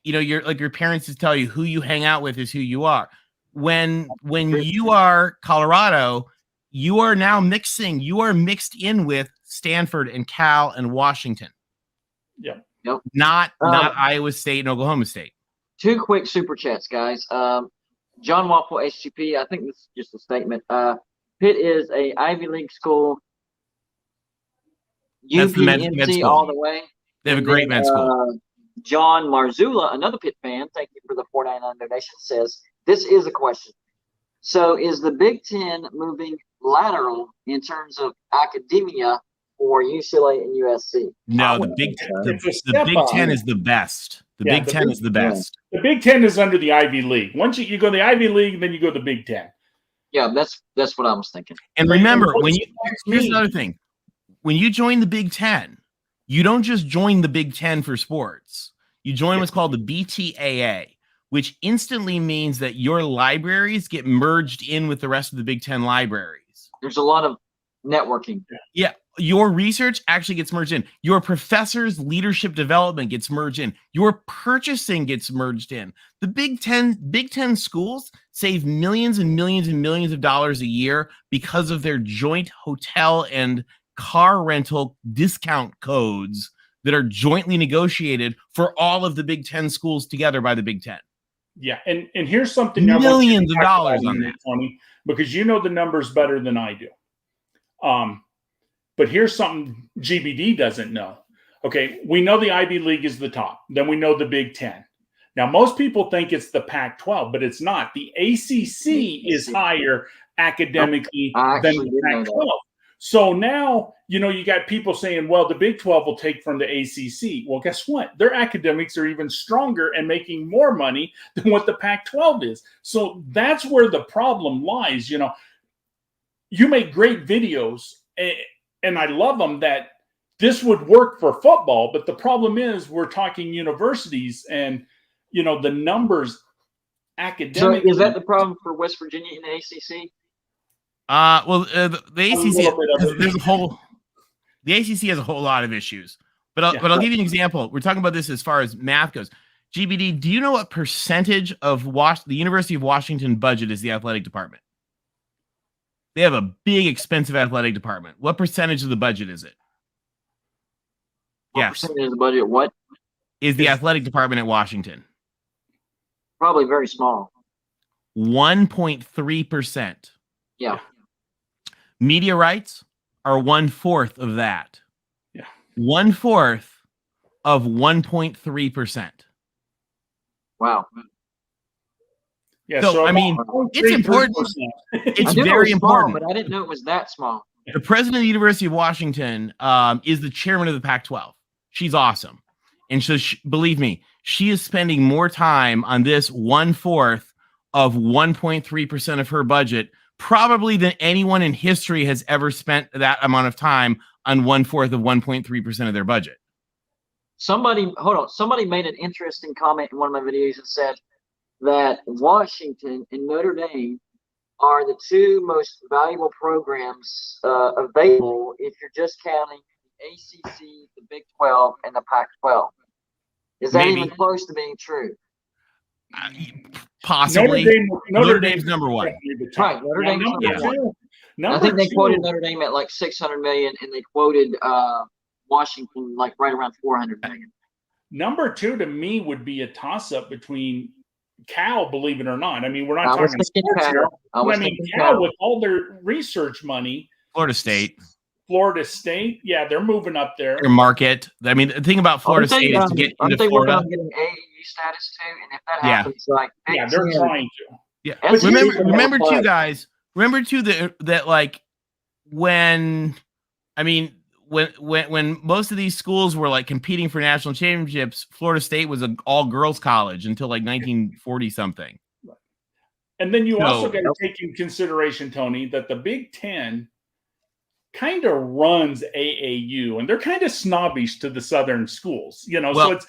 you're like your parents just tell you who you hang out with is who you are. When you are Colorado, you are now mixing. You are mixed in with Stanford and Cal and Washington. Yeah. Yep. Not Iowa State and Oklahoma State. 2 quick super chats, guys. John Waffle, HGP. I think this is just a statement. Pitt is a Ivy League school. UPMC all the way. They have a great men's school. John Marzula, another Pitt fan, thank you for the $4.99 donation, says, this is a question. So is the Big Ten moving lateral in terms of academia for UCLA and USC? No, the Big Ten is the best. The Big Ten is the best. The Big Ten is under the Ivy League. Once you go to the Ivy League, then you go to the Big Ten. Yeah, that's what I was thinking. And remember, here's another thing. When you join the Big Ten, you don't just join the Big Ten for sports. You join what's called the BTAA, which instantly means that your libraries get merged in with the rest of the Big Ten libraries. There's a lot of networking. Yeah. Your research actually gets merged in. Your professors' leadership development gets merged in. Your purchasing gets merged in. The Big Ten schools save millions and millions and millions of dollars a year because of their joint hotel and car rental discount codes that are jointly negotiated for all of the Big Ten schools together by the Big Ten. Yeah, and here's something millions of dollars on that, Tony, because you know the numbers better than I do. But here's something GBD doesn't know. Okay, we know the Ivy League is the top. Then we know the Big Ten. Now, most people think it's the Pac-12, but it's not. The ACC is higher academically than the Pac-12. So now, you got people saying, well, the Big 12 will take from the ACC. Well, guess what? Their academics are even stronger and making more money than what the Pac-12 is. So that's where the problem lies. You make great videos, and I love them, that this would work for football. But the problem is we're talking universities and, the numbers academically. So is that the problem for West Virginia in the ACC? The ACC the ACC has a whole lot of issues, but I'll give you an example. We're talking about this as far as math goes. GBD, do you know what percentage of the University of Washington budget is the athletic department? They have a big, expensive athletic department. What percentage of the budget is it? What percentage of the budget? What is the athletic department at Washington? Probably very small. 1.3%. Yeah. Media rights are 1/4 of that. Yeah. 1/4 of 1.3%. Wow. Yeah. So I mean, it's important. It's very important. But I didn't know it was that small. The president of the University of Washington is the chairman of the Pac-12. She's awesome. And so believe me, she is spending more time on this 1/4 of 1.3% of her budget probably than anyone in history has ever spent that amount of time on 1/4 of 1.3% of their budget. Somebody made an interesting comment in one of my videos and said that Washington and Notre Dame are the 2 most valuable programs available if you're just counting the ACC, the Big 12, and the Pac-12. Is that even close to being true? Possibly. Notre Dame's number 1. Right, Notre Dame's number 1. I think they quoted Notre Dame at like 600 million, and they quoted Washington like right around 400 million. Number 2 to me would be a toss-up between Cal, believe it or not. I mean, we're not talking sports here. Cal with all their research money. Florida State, yeah, they're moving up there. Their market. I mean, the thing about Florida State is to get into Florida. Aren't they working on getting AAU status too? And if that happens, they're trying to. Yeah, remember too, guys. Remember too that like when most of these schools were like competing for national championships, Florida State was an all-girls college until like 1940 something. And then you also So- got to take in consideration, Tony, that the Big Ten kind of runs AAU, and they're kind of snobbish to the Southern schools, you know. Well, So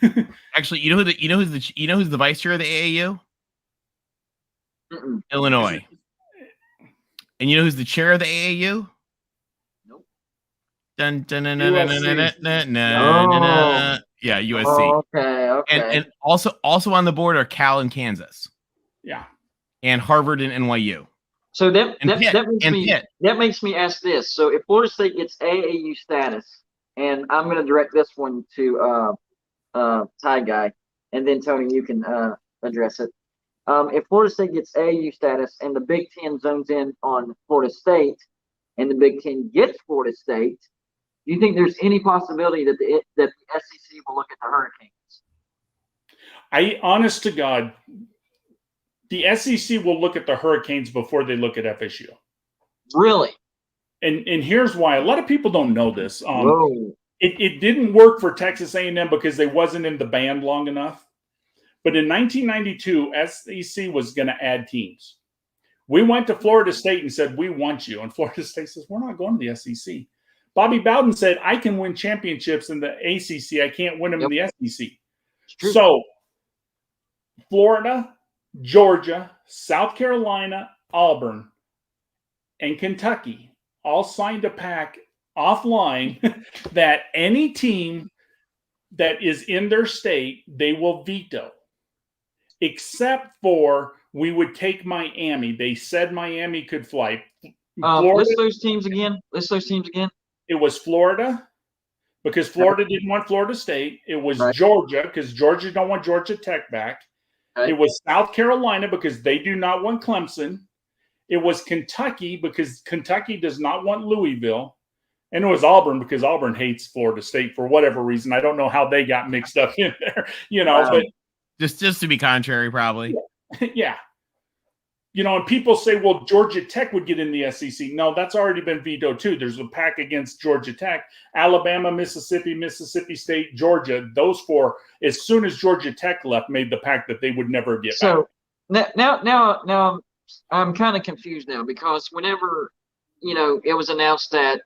it's actually, you know who's the vice chair of the AAU? Mm-mm. Illinois. And you know who's the chair of the AAU? Nope. Dun, dun, dun, USC. dun, dun, dun, dun, dun, dun. Yeah, USC. Oh, okay. And also on the board are Cal and Kansas, yeah. and Harvard and NYU. So that And Pitt, that makes me ask this. So if Florida State gets AAU status, and I'm going to direct this one to Ty Guy, and then Tony, you can address it. If Florida State gets AAU status and the Big Ten zones in on Florida State, and the Big Ten gets Florida State, do you think there's any possibility that the SEC will look at the Hurricanes? Honest to God, the SEC will look at the Hurricanes before they look at FSU. Really? And here's why. A lot of people don't know this. Whoa. It didn't work for Texas A&M because they wasn't in the band long enough. But in 1992, SEC was going to add teams. We went to Florida State and said, we want you. And Florida State says, we're not going to the SEC. Bobby Bowden said, I can win championships in the ACC. I can't win them in the SEC. So Florida, Georgia, South Carolina, Auburn, and Kentucky all signed a PAC offline that any team that is in their state, they will veto. Except for we would take Miami. They said Miami could fly. List those teams again. It was Florida because Florida didn't want Florida State. It was Georgia because Georgia don't want Georgia Tech back. It was South Carolina because they do not want Clemson. It was Kentucky because Kentucky does not want Louisville. And it was Auburn because Auburn hates Florida State for whatever reason. I don't know how they got mixed up in there, but just to be contrary, probably. Yeah. And people say, well, Georgia Tech would get in the SEC. No, that's already been vetoed too. There's a PAC against Georgia Tech, Alabama, Mississippi, Mississippi State, Georgia. Those four, as soon as Georgia Tech left, made the PAC that they would never get back. Now I'm kind of confused now because whenever, it was announced that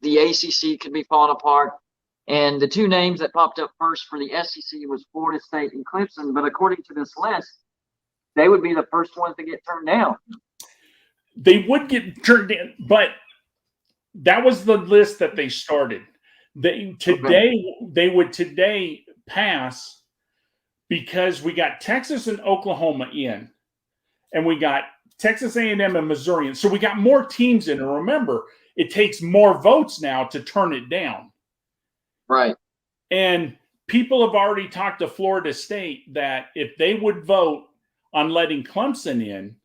the ACC could be falling apart, and the two names that popped up first for the SEC was Florida State and Clemson. But according to this list, they would be the first ones to get turned down. They would get turned in, but that was the list that they started. They would today pass because we got Texas and Oklahoma in, and we got Texas A&M and Missouri in. So we got more teams in. And remember, it takes more votes now to turn it down. Right. And people have already talked to Florida State that if they would vote on letting Clemson in,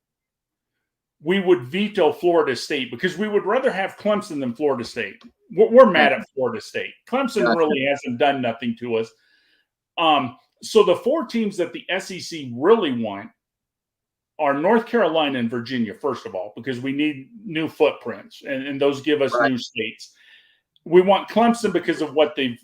we would veto Florida State because we would rather have Clemson than Florida State. We're mad at Florida State. Clemson really hasn't done nothing to us. So the four teams that the SEC really want are North Carolina and Virginia, first of all, because we need new footprints, and those give us new states. We want Clemson because of what they've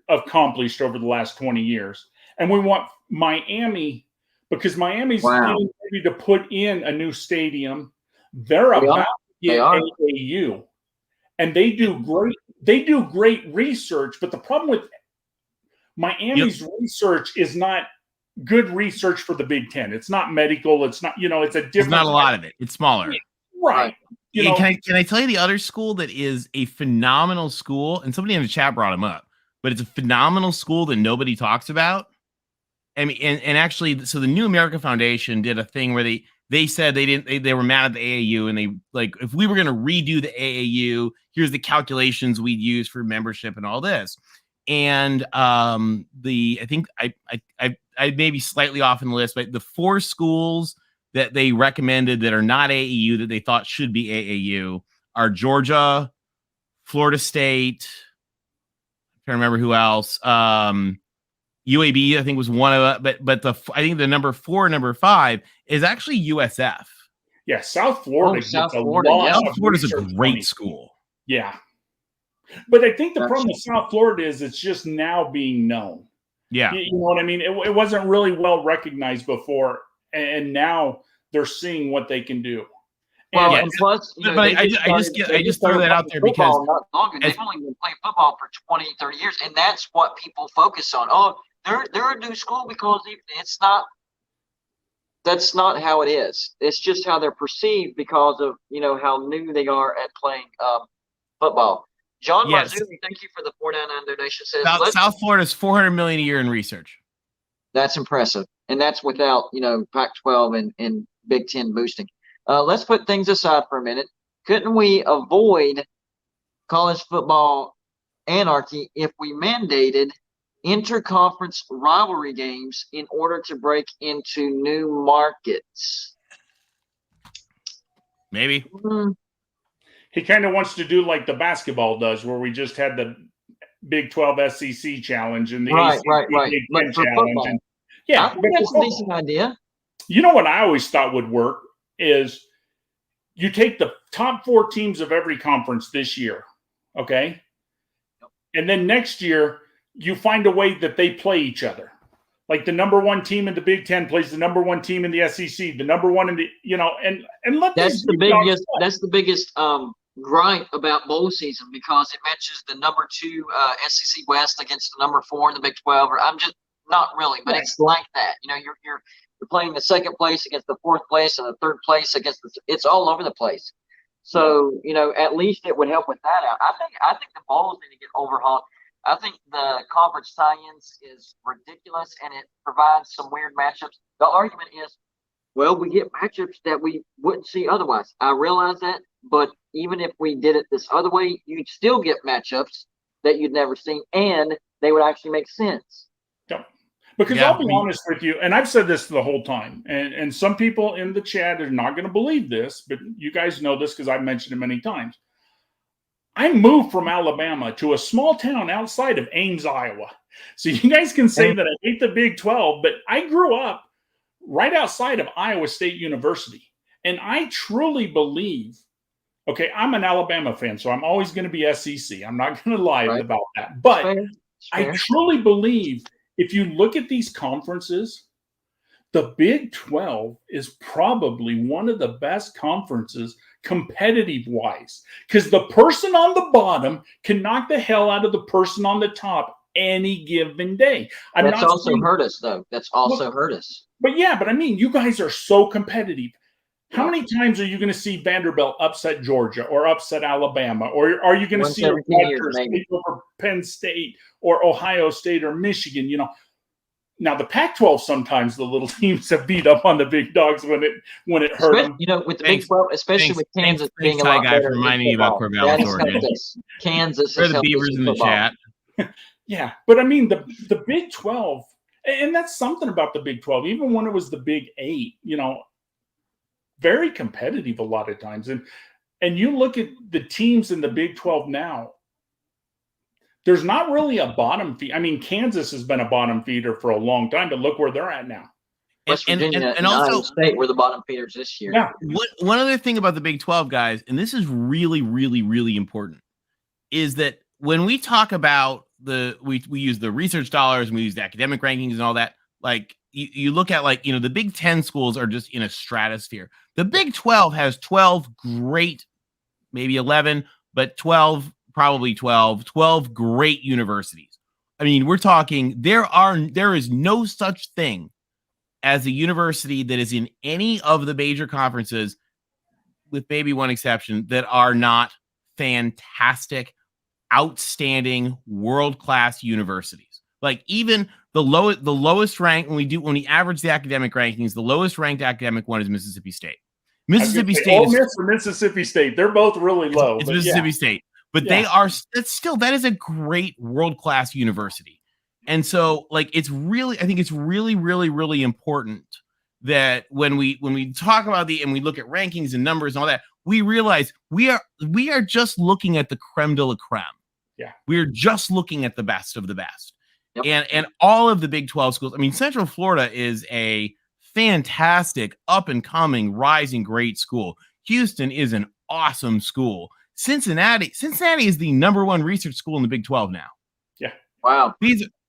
accomplished over the last 20 years. And we want Miami because Miami's getting ready to put in a new stadium. They're about to get AAU. And they do great research, but the problem with Miami's research is not good research for the Big Ten. It's not medical. It's not, it's a different. There's not a lot of it. It's smaller. Right. Can I tell you the other school that is a phenomenal school? And somebody in the chat brought him up, but it's a phenomenal school that nobody talks about. I mean, and actually, so the New America Foundation did a thing where they said they were mad at the AAU, and they like, if we were going to redo the AAU, here's the calculations we'd use for membership and all this. And I think I may be slightly off in the list, but the four schools that they recommended that are not AAU that they thought should be AAU are Georgia, Florida State. I can't remember who else. UAB, I think, was one of them, but I think the number 4, number 5 is actually USF. Yeah, South Florida. South Florida. South Florida's a great school. Yeah. But I think the problem with South Florida is it's just now being known. Yeah. You know what I mean? It wasn't really well recognized before. And now they're seeing what they can do. Well, Yeah, and plus, but I just throw that out there because not longer. They've only been playing football for 20, 30 years, and that's what people focus on. Oh, they're a new school because it's not. That's not how it is. It's just how they're perceived because of how new they are at playing football. John Marzulli, thank you for the $4.99 donation. Says South Florida's $400 million a year in research. That's impressive, and that's without Pac-12 and Big Ten boosting. Let's put things aside for a minute. Couldn't we avoid college football anarchy if we mandated interconference rivalry games in order to break into new markets? Maybe. He kind of wants to do like the basketball does, where we just had the Big 12 SEC challenge and the ACC Big Ten challenge. And, I think that's a decent idea. You know what I always thought would work is you take the top 4 teams of every conference this year, okay? And then next year, you find a way that they play each other. Like the number 1 team in the Big Ten plays the number 1 team in the SEC, the number 1 in the, and let that's the biggest gripe about bowl season, because it matches the number 2 SEC West against the number 4 in the Big 12. Or I'm just not really, but it's like that. You're playing the 2nd place against the 4th place and the 3rd place against it's all over the place. So, at least it would help with that out. I think the bowls need to get overhauled. I think the conference tie-ins is ridiculous, and it provides some weird matchups. The argument is, well, we get matchups that we wouldn't see otherwise. I realize that, but even if we did it this other way, you'd still get matchups that you'd never seen, and they would actually make sense. Because I'll be honest with you, and I've said this the whole time, and some people in the chat are not going to believe this, but you guys know this because I've mentioned it many times. I moved from Alabama to a small town outside of Ames, Iowa. So you guys can say that I hate the Big 12, but I grew up right outside of Iowa State University. And I truly believe, okay, I'm an Alabama fan, so I'm always going to be SEC. I'm not going to lie about that. But I truly believe if you look at these conferences, the Big 12 is probably one of the best conferences competitive-wise, because the person on the bottom can knock the hell out of the person on the top any given day. That's also hurt us, though. That's also hurt us. But I mean, you guys are so competitive. How many times are you going to see Vanderbilt upset Georgia or upset Alabama? Or are you going to see Rutgers take over Penn State or Ohio State or Michigan? Now the Pac-12, sometimes the little teams have beat up on the big dogs when it hurt them. With the Big 12, especially with Kansas being a lot better. Reminding me about Corvallis, Oregon. Kansas is the Beavers in the chat. Yeah, but I mean the Big 12, and that's something about the Big 12. Even when it was the Big 8, very competitive a lot of times. And you look at the teams in the Big 12 now, there's not really a bottom feed. I mean, Kansas has been a bottom feeder for a long time, but look where they're at now. West Virginia and also State were the bottom feeders this year. Yeah. One other thing about the Big 12, guys, and this is really, really, really important, is that when we talk about we use the research dollars and we use the academic rankings and all that, like you look at the Big 10 schools are just in a stratosphere. The Big 12 has 12 great, maybe 11, but 12 great universities. I mean, we're talking there is no such thing as a university that is in any of the major conferences, with maybe one exception, that are not fantastic, outstanding, world-class universities. Like even the lowest rank when we average the academic rankings, the lowest ranked academic one is Mississippi State. Mississippi State Ole Miss and Mississippi State, they're both really low. It's Mississippi State. But that is a great world-class university. And so I think it's really, really, really important that when we talk about and we look at rankings and numbers and all that, we realize we are just looking at the creme de la creme. Yeah. We're just looking at the best of the best. Yep. And all of the Big 12 schools, I mean, Central Florida is a fantastic, up-and-coming, rising great school. Houston is an awesome school. Cincinnati is the number 1 research school in the Big 12 now. Yeah. Wow.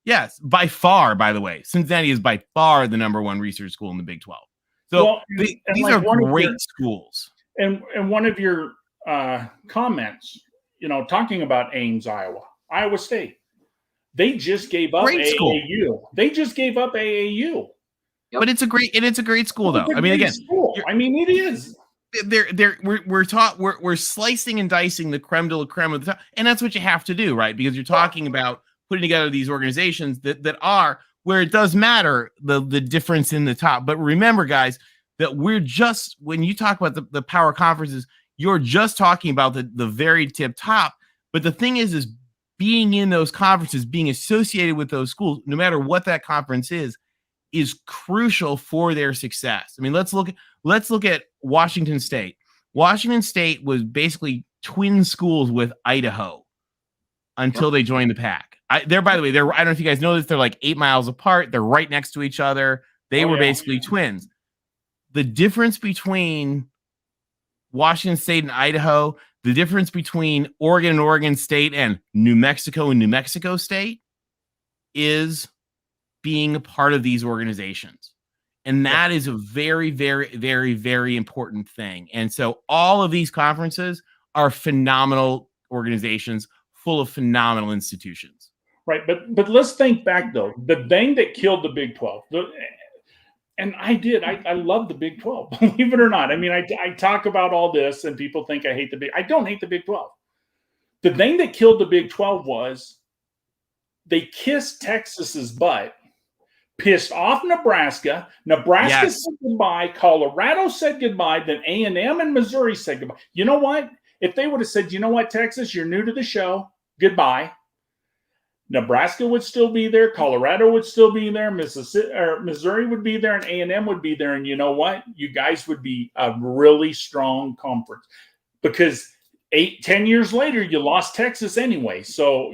Yes, by far, by the way. Cincinnati is by far the number 1 research school in the Big 12. So Well, and these like are one of great your- schools. And one of your comments, talking about Ames, Iowa State, they just gave up Great school. AAU. They just gave up AAU. Yep. But it's a great school, though. It's a I mean, great again, school. I mean, it is. we're slicing and dicing the creme de la creme of the top, and that's what you have to do, right? Because you're talking about putting together these organizations that are where it does matter the difference in the top. But remember, guys, that we're just, when you talk about the power conferences, you're just talking about the very tip top. But the thing is being in those conferences, being associated with those schools, no matter what that conference is crucial for their success. I mean, let's look at Washington State. Washington State was basically twin schools with Idaho until they joined the PAC. By the way, I don't know if you guys know this, they're like 8 miles apart. They're right next to each other. They were basically twins. The difference between Washington State and Idaho, the difference between Oregon and Oregon State and New Mexico State is being a part of these organizations. And that is a very, very, very, very important thing. And so all of these conferences are phenomenal organizations full of phenomenal institutions. Right. But let's think back, though. The thing that killed the Big 12, and I love the Big 12, believe it or not. I mean, I talk about all this and people think I hate I don't hate the Big 12. The thing that killed the Big 12 was they kissed Texas's butt, pissed off Nebraska. Nebraska said goodbye. Colorado said goodbye. Then A&M and Missouri said goodbye. You know what? If they would have said, you know what, Texas, you're new to the show, goodbye, Nebraska would still be there. Colorado would still be there. Missouri would be there, and A&M would be there. And you know what? You guys would be a really strong conference, because 8-10 years later, you lost Texas anyway. So,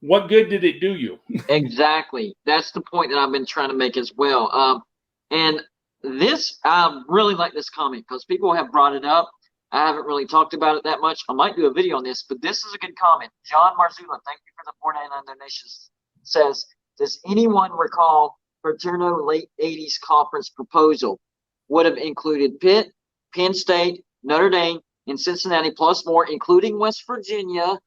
what good did it do you? Exactly. That's the point that I've been trying to make as well. And I really like this comment because people have brought it up. I haven't really talked about it that much. I might do a video on this, but this is a good comment. John Marzullo, thank you for the $4.99 donations, says, does anyone recall Paterno late 80s conference proposal would have included Pitt, Penn State, Notre Dame, and Cincinnati, plus more, including West Virginia?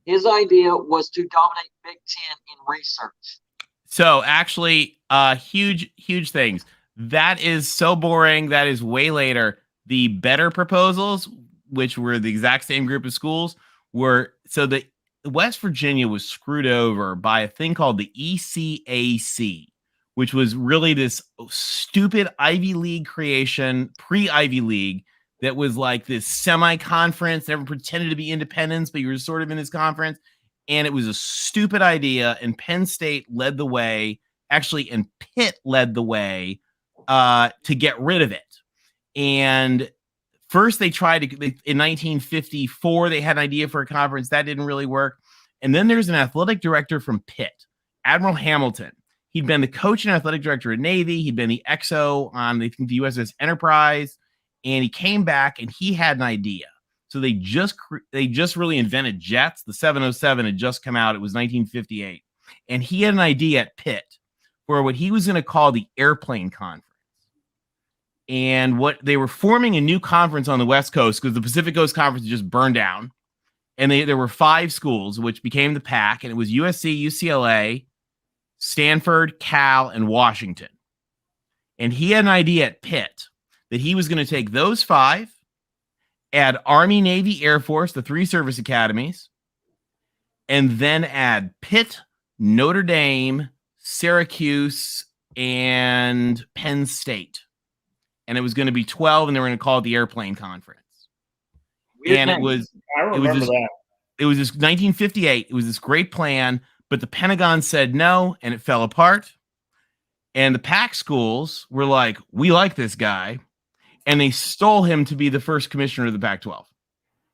His idea was to dominate Big Ten in research. So actually, huge things. That is so boring. That is way later. The better proposals, which were the exact same group of schools, the West Virginia was screwed over by a thing called the ECAC, which was really this stupid Ivy League creation, pre-Ivy League, that was like this semi-conference. Never pretended to be independents, but you were sort of in this conference. And it was a stupid idea. And Penn State led the way, actually, and Pitt led the way to get rid of it. And first they tried to, in 1954, they had an idea for a conference. That didn't really work. And then there's an athletic director from Pitt, Admiral Hamilton. He'd been the coach and athletic director at Navy. He'd been the XO on, I think, the USS Enterprise. And he came back and he had an idea. So they just really invented jets. The 707 had just come out. It was 1958. And he had an idea at Pitt for what he was going to call the Airplane Conference. And what they were forming a new conference on the West Coast, because the Pacific Coast Conference just burned down. And there were 5 schools, which became the PAC. And it was USC, UCLA, Stanford, Cal, and Washington. And he had an idea at Pitt that he was going to take those 5, add Army, Navy, Air Force, the 3 service academies, and then add Pitt, Notre Dame, Syracuse, and Penn State. And it was going to be 12, and they were going to call it the Airplane Conference. And it was this 1958. It was this great plan, but the Pentagon said no, and it fell apart. And the PAC schools were like, we like this guy. And they stole him to be the first commissioner of the Pac-12.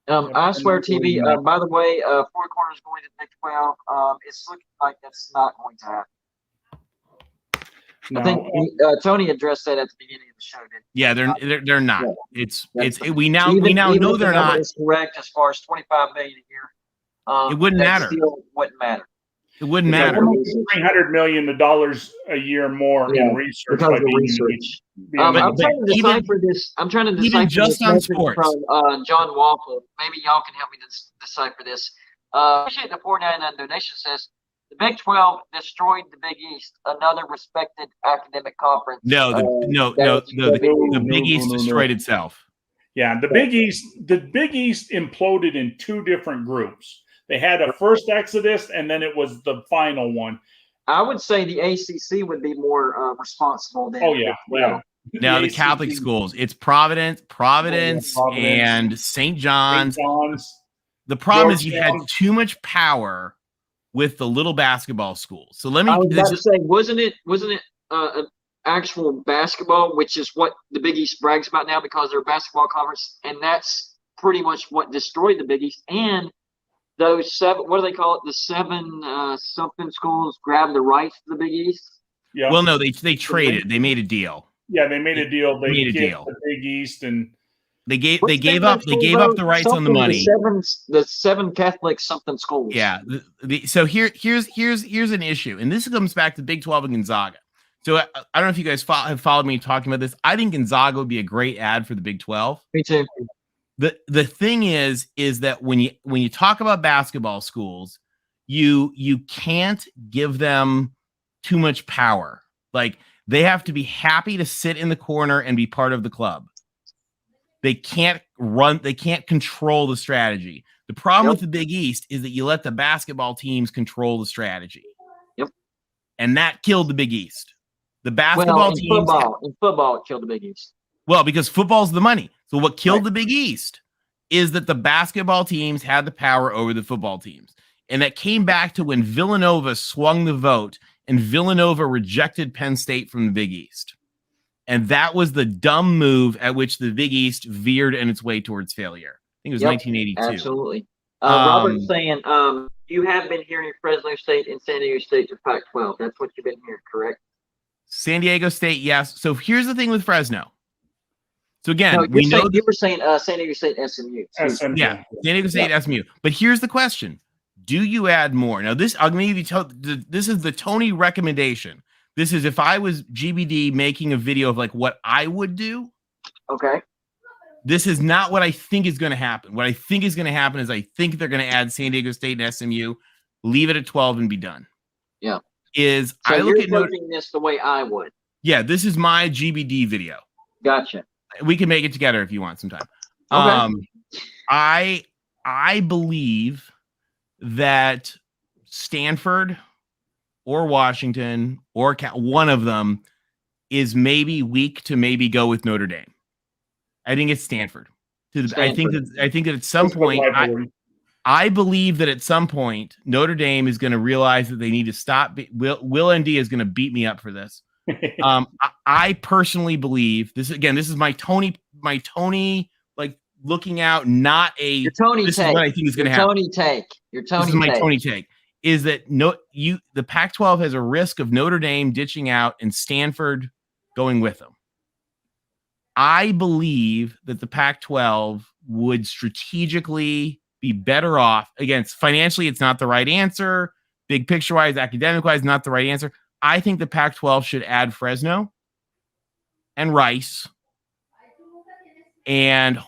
I swear TV, by the way, 4 corners going to Big 12. It's looking like that's not going to happen. No. I think Tony addressed that at the beginning of the show. Yeah, they're not. Yeah. We now know they're not. It's correct as far as $25 million a year. It wouldn't matter. Still wouldn't matter. It wouldn't matter. $300 million a year more in research. Because of research. I'm trying to decipher this. I'm trying to decipher even just this on message sports. from John Waffle. Maybe y'all can help me decipher this. Appreciate the 499 donation says the Big 12 destroyed the Big East, another respected academic conference. No, the Big East destroyed itself. Yeah, the Big East imploded in two different groups. They had a first exodus, and then it was the final one. I would say the ACC would be more responsible than. Oh yeah, yeah. Now the Catholic schools, it's Providence, and St. John's. The problem is you had too much power with the little basketball schools. So let me. I was about to say, wasn't it an actual basketball, which is what the Big East brags about now because they're a basketball conference, and that's pretty much what destroyed the Big East. And those seven, what do they call it? The seven something schools grabbed the rights to the Big East. Yeah. Well, no, they traded. They made a deal. Yeah, they made a deal. They made a deal. The Big East, and they gave up the rights on the money. The seven Catholic something schools. Yeah. So here's an issue, and this comes back to Big 12 and Gonzaga. So I don't know if you guys have followed me talking about this. I think Gonzaga would be a great ad for the Big 12. Me too. The thing is that when you talk about basketball schools, you can't give them too much power. Like, they have to be happy to sit in the corner and be part of the club. They can't control the strategy. The problem with the Big East is that you let the basketball teams control the strategy. Yep. And that killed the Big East. The basketball teams in football it killed the Big East. Well, because football's the money. So what killed the Big East is that the basketball teams had the power over the football teams. And that came back to when Villanova swung the vote and Villanova rejected Penn State from the Big East. And that was the dumb move at which the Big East veered in its way towards failure. I think it was 1982. Absolutely. Robert's saying you have been hearing Fresno State and San Diego State for Pac-12. That's what you've been hearing, correct? San Diego State, yes. So here's the thing with Fresno. So again, you were saying San Diego State and SMU. Yeah, San Diego State, SMU. But here's the question: do you add more? Now, this I'm going to tell. This is the Tony recommendation. This is if I was GBD making a video of like what I would do. Okay. This is not what I think is going to happen. What I think is going to happen is I think they're going to add San Diego State and SMU, leave it at 12, and be done. Yeah. So I look at this the way I would. Yeah, this is my GBD video. Gotcha. We can make it together if you want sometime. Okay. I believe that Stanford or Washington or one of them is maybe weak to maybe go with Notre Dame. I think it's Stanford. I think that at some point, I believe that at some point Notre Dame is going to realize that they need to stop. Will ND is going to beat me up for this. I personally believe this. Again, this is my Tony, like looking out, not a. Your Tony this take. Is what I think is going to happen. Tony take. Your Tony. This is my take. Tony take. Is that the Pac-12 has a risk of Notre Dame ditching out and Stanford going with them. I believe that the Pac-12 would strategically be better off. Again, financially, it's not the right answer. Big picture-wise, academic-wise, not the right answer. I think the Pac-12 should add Fresno and Rice and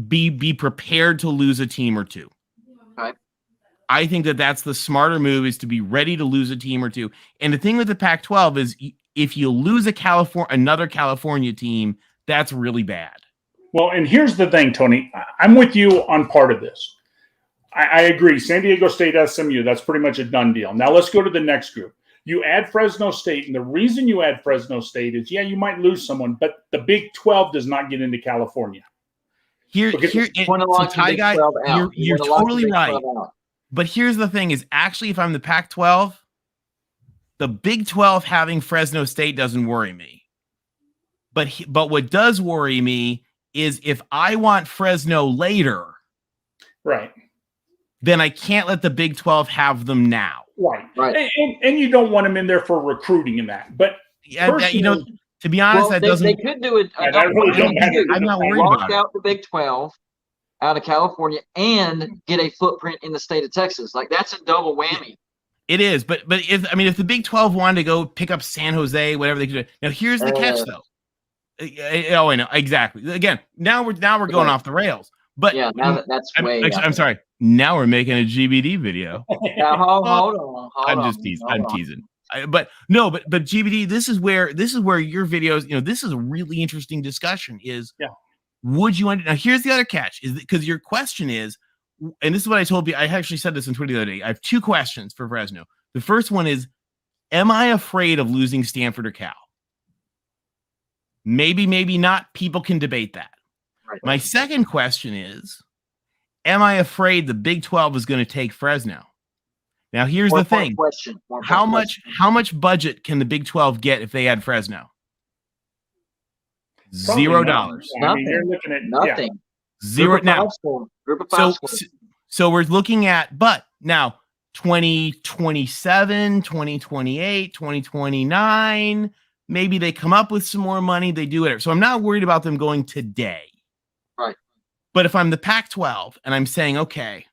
be prepared to lose a team or two. Okay. I think that that's the smarter move, is to be ready to lose a team or two. And the thing with the Pac-12 is if you lose another California team, that's really bad. Well, and here's the thing, Tony. I'm with you on part of this. I agree. San Diego State, SMU, that's pretty much a done deal. Now let's go to the next group. You add Fresno State, and the reason you add Fresno State is, you might lose someone, but the Big 12 does not get into California. You're totally right. But here's the thing is, actually, if I'm the Pac-12, the Big 12 having Fresno State doesn't worry me. But what does worry me is if I want Fresno later, right, then I can't let the Big 12 have them now. Right. And you don't want them in there for recruiting and that. But to be honest, that doesn't. They could do it. I'm not worried about it. Out the Big 12 out of California and get a footprint in the state of Texas. Like, that's a double whammy. It is, but if the Big 12 wanted to go pick up San Jose, whatever they could do. Now here's the catch, though. Oh, I know exactly. Again, now we're going off the rails. But yeah, now that's way. I'm sorry. Now we're making a GBD video. Now, hold on. I'm just teasing. I'm teasing. But GBD, this is where your videos. This is a really interesting discussion. Would you? Now, here's the other catch: is because your question is, and this is what I told you. I actually said this in Twitter the other day. I have 2 questions for Fresno. The first one is, am I afraid of losing Stanford or Cal? Maybe, maybe not. People can debate that. Right. My second question is, am I afraid the Big 12 is going to take Fresno? Now, here's the thing. How much budget can the Big 12 get if they had Fresno? $0. I mean, you're looking at nothing. Zero. Now, so we're looking at, but now 2027, 2028, 2029, maybe they come up with some more money, they do it. So I'm not worried about them going today. Right. But if I'm the Pac-12 and I'm saying, okay,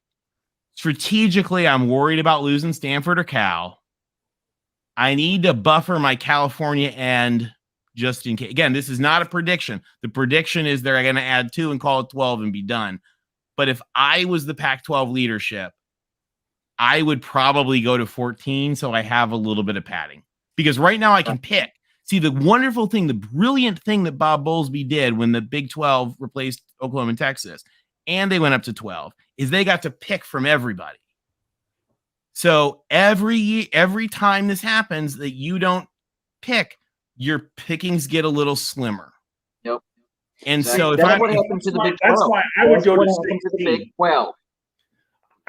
strategically, I'm worried about losing Stanford or Cal, I need to buffer my California end just in case. Again, this is not a prediction. The prediction is they're going to add 2 and call it 12 and be done. But if I was the Pac-12 leadership, I would probably go to 14 so I have a little bit of padding. Because right now I can pick. See, the wonderful thing, the brilliant thing that Bob Bowlesby did when the Big 12 replaced Oklahoma and Texas, and they went up to 12, is they got to pick from everybody. So every time this happens that you don't pick, your pickings get a little slimmer. Yep. And exactly. So if that's I'm, what happened to the Big 12. That's why I would go to 16. Well,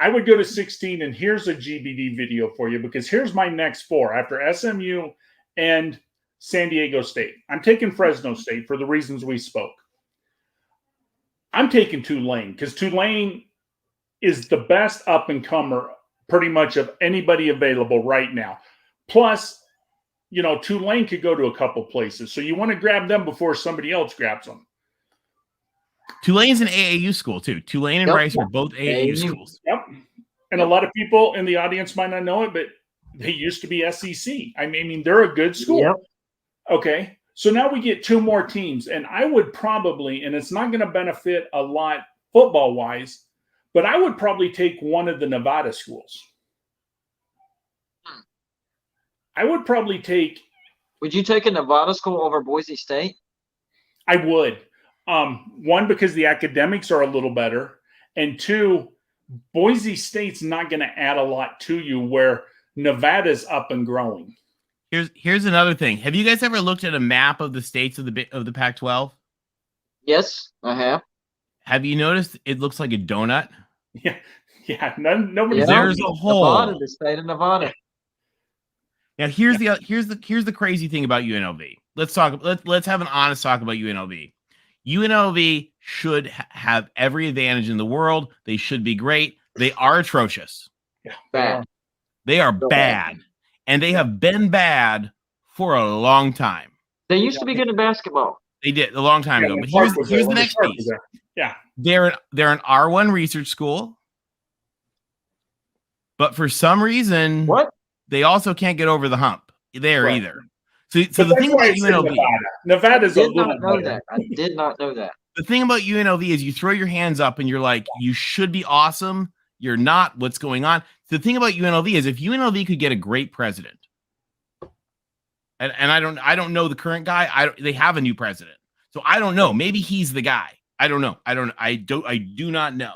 I would go to 16, and here's a GBD video for you, because here's my next 4 after SMU and San Diego State. I'm taking Fresno State for the reasons we spoke. I'm taking Tulane because Tulane is the best up-and-comer pretty much of anybody available right now. Plus, Tulane could go to a couple places. So you want to grab them before somebody else grabs them. Tulane's an AAU school, too. Tulane and Rice are both AAU schools. Yep. And a lot of people in the audience might not know it, but they used to be SEC. I mean, they're a good school. Yep. Okay. So now we get 2 more teams. And I would probably, and it's not going to benefit a lot football-wise, but I would probably take one of the Nevada schools. I would probably take. Would you take a Nevada school over Boise State? I would. 1, because the academics are a little better. And 2, Boise State's not going to add a lot to you where Nevada's up and growing. Here's another thing. Have you guys ever looked at a map of the states of the Pac-12? Yes, I have. Have you noticed it looks like a donut? Yeah. Nobody. There's a hole. Nevada, the state of Nevada. Now here's the crazy thing about UNLV. Let's have an honest talk about UNLV. UNLV should have every advantage in the world. They should be great. They are atrocious. Yeah, bad. They are bad. And they have been bad for a long time. They used to be good at basketball. They did a long time ago. But here's the next piece. Yeah. They're an R1 research school. But for some reason, they also can't get over the hump there either. So the thing about UNLV, Nevada's I did not know that. I did not know that. The thing about UNLV is you throw your hands up and you're like, you should be awesome. You're not. What's going on? The thing about UNLV is if UNLV could get a great president, and I don't know the current guy. They have a new president, so I don't know. Maybe he's the guy. I don't know. I do not know.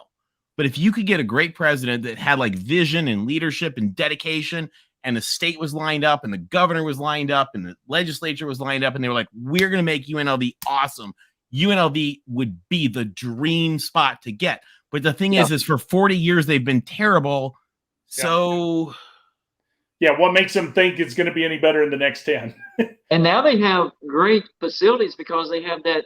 But if you could get a great president that had like vision and leadership and dedication, and the state was lined up, and the governor was lined up, and the legislature was lined up, and they were like, we're going to make UNLV awesome. UNLV would be the dream spot to get. But the thing is for 40 years, they've been terrible. So, what makes them think it's going to be any better in the next 10? And now they have great facilities because they have that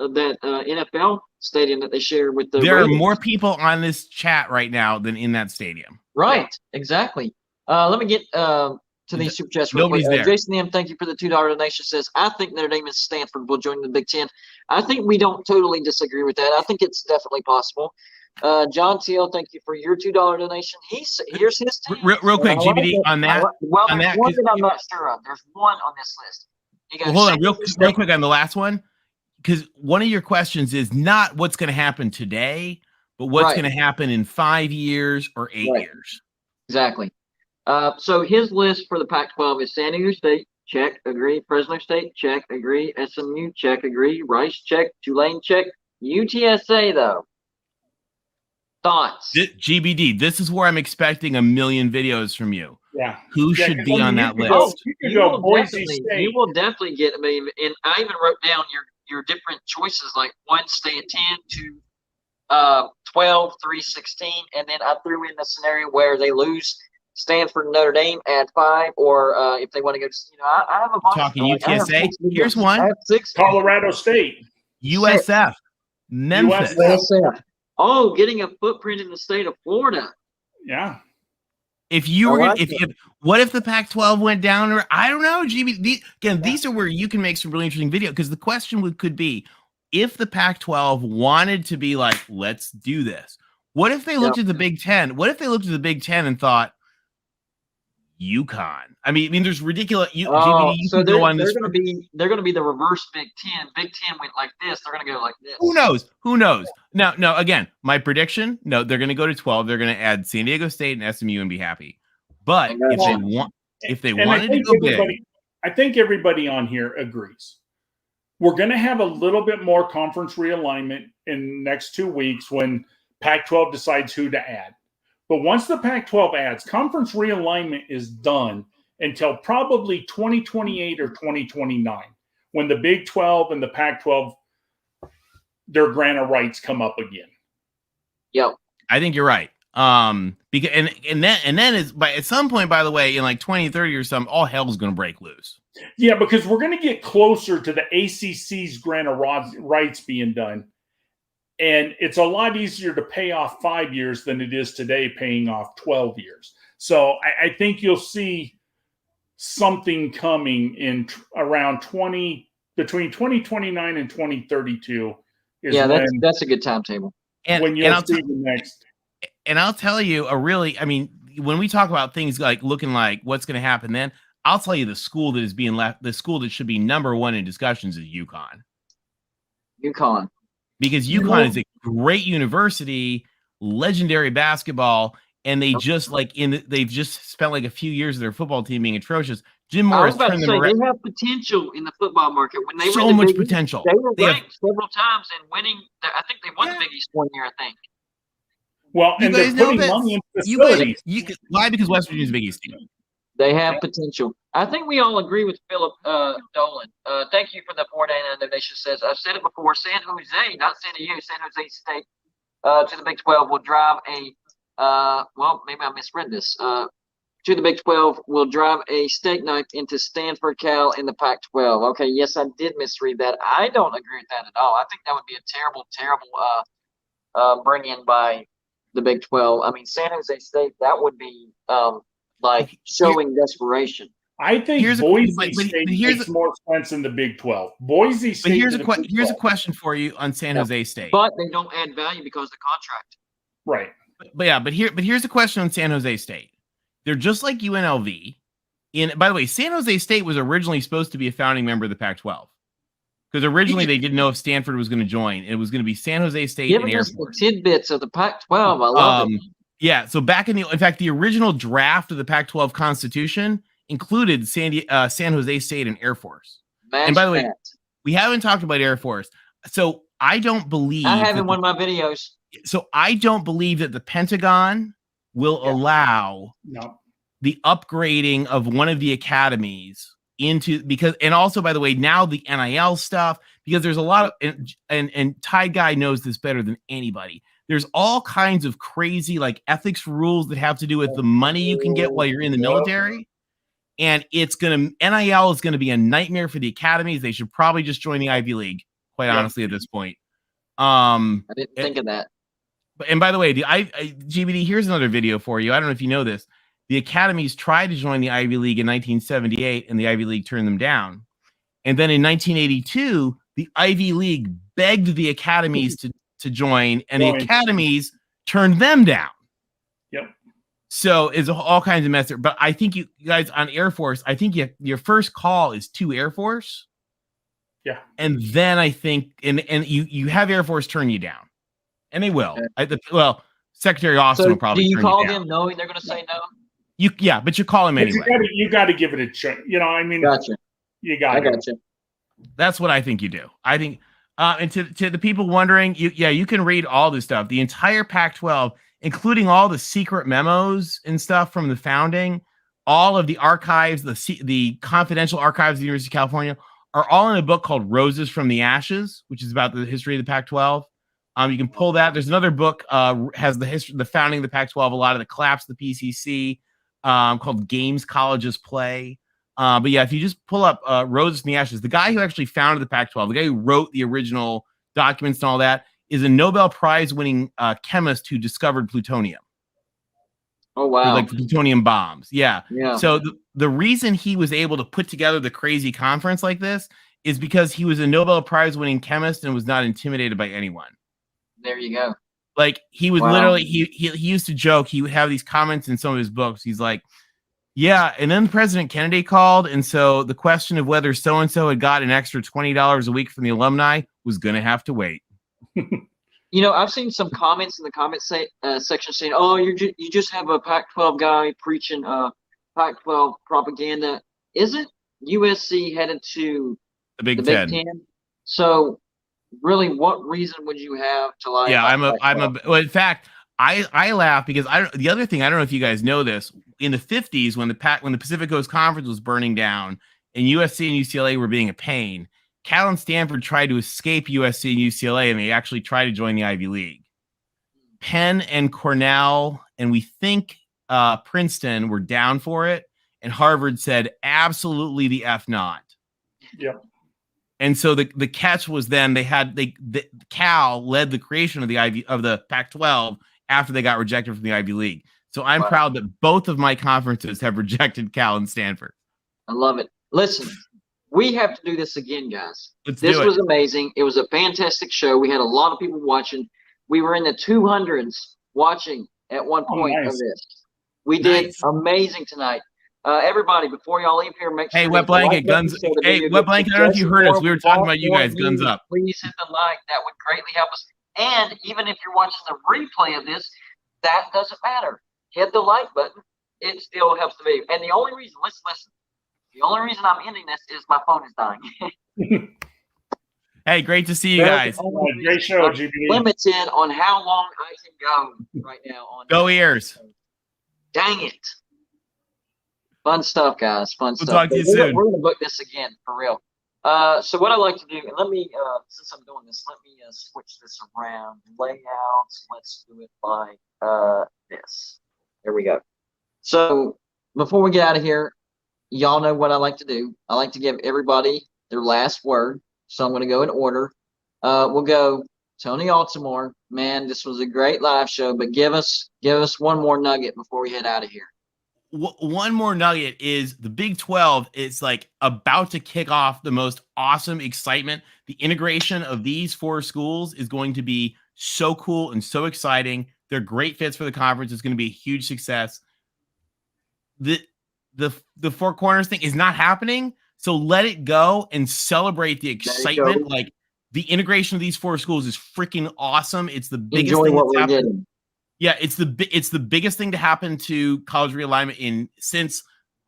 NFL stadium that they share with the. There are more people on this chat right now than in that stadium. Right, exactly. Let me get to these super chats real quick. Jason M, thank you for the $2 donation. Says, I think Notre Dame and Stanford will join the Big Ten. I think we don't totally disagree with that. I think it's definitely possible. John TL, thank you for your $2 donation. Here's his team. Real quick, GBD on that. Well, there's one that I'm not sure of. There's one on this list. Hold on, real quick on the last one. because one of your questions is not what's going to happen today, but what's going to happen in 5 years or 8 years. Exactly. So his list for the Pac-12 is San Diego State, check, agree. Fresno State, check, agree. SMU, check, agree. Rice, check. Tulane, check. UTSA, though. Thoughts? GBD, this is where I'm expecting a million videos from you. Yeah. Who should be on that list? You will definitely get, I mean, and I even wrote down your different choices, like 1 stay at 10, 2 12, 3 16, and then I threw in the scenario where they lose Stanford, Notre Dame at 5, or if they want to go to, I have a bunch. Talking UTSA. Here's one. I have 6. Colorado State. USF. Memphis. USF. Oh, getting a footprint in the state of Florida. Yeah. If you were gonna, what if the Pac-12 went down, or I don't know, GB? These are where you can make some really interesting video, because the question could be, if the Pac-12 wanted to be like, let's do this, what if they looked at the Big Ten? What if they looked at the Big Ten and thought, UConn? I mean, there's ridiculous. So they're going to be the reverse Big Ten. Big Ten went like this. They're going to go like this. Who knows? No. Again, my prediction. No, they're going to go to 12. They're going to add San Diego State and SMU and be happy. But if they wanted to go big, I think everybody on here agrees. We're going to have a little bit more conference realignment in the next 2 weeks when Pac-12 decides who to add. But once the Pac-12 adds, conference realignment is done until probably 2028 or 2029, when the Big 12 and the Pac-12, their grant of rights come up again. Yep. I think you're right. Because and then is at some point, by the way, in like 2030 or something, all hell's going to break loose. Yeah, because we're going to get closer to the ACC's grant of rights being done. And it's a lot easier to pay off 5 years than it is today paying off 12 years. So I think you'll see something coming in around between 2029 and 2032. That's a good timetable. When you'll see the next. And I'll tell you when we talk about things like looking like what's going to happen then, I'll tell you the school that is being left, the school that should be number one in discussions is UConn. Because UConn is a great university, legendary basketball, and they they've just spent like a few years of their football team being atrocious. Jim Morris turned them around. They have potential in the football market. When they so much potential. They were ranked several times and winning. I think they won the Big East one year. I think. Well, and they're putting money in facilities. Why? Because West Virginia's Big East team. They have potential. I think we all agree with Philip Dolan. Thank you for the $4.99 donation. Says, I've said it before, San Jose, not San Diego, San Jose State to the Big 12 will drive maybe I misread this. To the Big 12 will drive a steak knife into Stanford, Cal in the Pac-12. Okay, yes, I did misread that. I don't agree with that at all. I think that would be a terrible, terrible bring in by the Big 12. I mean, San Jose State, that would be showing desperation. I think Boise State makes more sense in the Big 12. Boise State. But here's a question for you on San Jose State. But they don't add value because of the contract. Right. But here's a question on San Jose State. They're just like UNLV. By the way, San Jose State was originally supposed to be a founding member of the Pac-12. Because originally they didn't know if Stanford was going to join. It was going to be San Jose State and Air Force. The tidbits of the Pac-12. I love it. Yeah, so in fact, the original draft of the Pac-12 Constitution included San Jose State and Air Force. And by the way, we haven't talked about Air Force. So I don't believe... I have in one of my videos. So I don't believe that the Pentagon will allow the upgrading of one of the academies and also, by the way, now the NIL stuff, because there's a lot of... And Ty Guy knows this better than anybody. There's all kinds of crazy ethics rules that have to do with the money you can get while you're in the military. And NIL is going to be a nightmare for the academies. They should probably just join the Ivy League, quite honestly, at this point. I didn't think of that. And by the way, GBD, here's another video for you. I don't know if you know this. The academies tried to join the Ivy League in 1978, and the Ivy League turned them down. And then in 1982, the Ivy League begged the academies to join, and the academies turned them down. Yep. So it's all kinds of mess there. But I think you guys on Air Force, I think your first call is to Air Force. Yeah. And then I think, and you have Air Force turn you down, and they will. Okay. Secretary Austin So will probably do you turn you call down. them knowing they're going to say no? But you call him But anyway. you got to give it a chance. I mean, Gotcha. you got I to. gotcha. That's what I think you do. I think, and to the people wondering, you can read all this stuff, the entire Pac-12, including all the secret memos and stuff from the founding, all of the archives, the confidential archives of the University of California, are all in a book called Roses from the Ashes, which is about the history of the Pac-12. You can pull that. There's another book has the history, the founding of the Pac-12, a lot of the collapse of the PCC, called Games Colleges Play. But yeah, if you just pull up Roses from the Ashes, the guy who actually founded the Pac-12, the guy who wrote the original documents and all that, is a Nobel Prize-winning chemist who discovered plutonium. Oh, wow. Like the plutonium bombs. Yeah. Yeah. So the reason he was able to put together the crazy conference like this is because he was a Nobel Prize-winning chemist and was not intimidated by anyone. There you go. Like he was Wow. literally, he used to joke, he would have these comments in some of his books. He's like, yeah, and then President Kennedy called, and so the question of whether so-and-so had got an extra $20 a week from the alumni was going to have to wait. I've seen some comments in the comment section saying, "Oh, you just have a Pac-12 guy preaching Pac-12 propaganda." Isn't USC headed to The Big Big Ten. Ten? So, really, what reason would you have to like? Yeah, Pac-12? well, in fact, I laugh because the other thing, I don't know if you guys know this, in the 50s when the Pacific Coast Conference was burning down and USC and UCLA were being a pain, Cal and Stanford tried to escape USC and UCLA, and they actually tried to join the Ivy League. Penn and Cornell, and we think Princeton were down for it, and Harvard said absolutely the F not. Yep. And so the catch was then Cal led the creation of the Pac-12 after they got rejected from the Ivy League. So I'm proud that both of my conferences have rejected Cal and Stanford. I love it. Listen, we have to do this again, guys. This was amazing. It was a fantastic show. We had a lot of people watching. We were in the 200s watching at one point of this. We did amazing tonight. Everybody, before y'all leave here, make sure. Hey, Wet Blanket, guns. Hey, Wet Blanket, I don't know if you heard us. We were talking about you guys. Guns up. Please hit the like. That would greatly help us. And even if you're watching the replay of this, that doesn't matter. Hit the like button. It still helps the video. And the only reason, listen. The only reason I'm ending this is my phone is dying. Hey, great to see you guys. Great show, GB. Limited on how long I can go right now. Go Ears. Dang it. Fun stuff, guys. Fun stuff. We'll talk to you soon. We're going to book this again, for real. So what I like to do, and let me, since I'm doing this, let me switch this around. Layouts, let's do it like this. There we go. So before we get out of here, y'all know what I like to do. I like to give everybody their last word. So I'm going to go in order. We'll go Tony Altimore. Man, this was a great live show, but give us one more nugget before we head out of here. One more nugget is the Big 12 is like about to kick off the most awesome excitement. The integration of these 4 schools is going to be so cool and so exciting. They're great fits for the conference. It's going to be a huge success. The Four Corners thing is not happening. So let it go and celebrate the excitement. Like the integration of these 4 schools is freaking awesome. It's the biggest thing that's happened. Yeah, it's the biggest thing to happen to college realignment since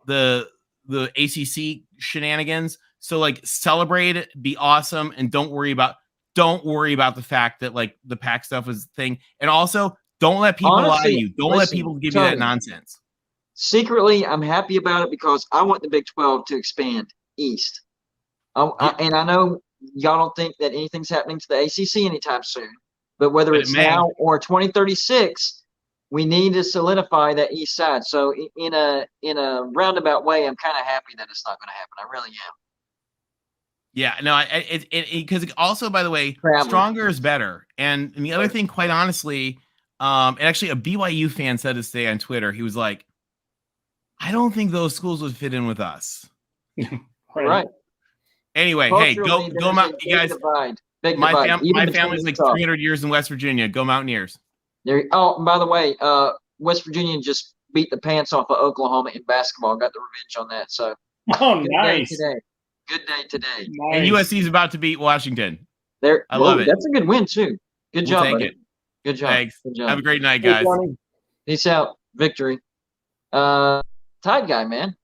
the ACC shenanigans. So like celebrate it, be awesome, and don't worry about the fact that like the PAC stuff is a thing. And also don't let people lie to you. Don't let people give you that nonsense. Secretly, I'm happy about it because I want the Big 12 to expand east. And I know y'all don't think that anything's happening to the ACC anytime soon. But whether it's now or 2036, we need to solidify that east side. So in a roundabout way, I'm kind of happy that it's not going to happen. I really am. Yeah, no, because also, by the way, stronger is better. And the other thing, quite honestly, and actually a BYU fan said this today on Twitter. He was like, I don't think those schools would fit in with us. Right. Anyway, hey, go you guys. My family's like 300 years in West Virginia. Go Mountaineers. By the way, West Virginia just beat the pants off of Oklahoma in basketball. Got the revenge on that. So nice. Today. Good day today. Nice. And USC is about to beat Washington. There, I love it. That's a good win too. Good We'll job, take buddy. it. Good job. Thanks. Good job. Have a great night, Hey, guys. Johnny. Peace out. Victory. Tide guy, man.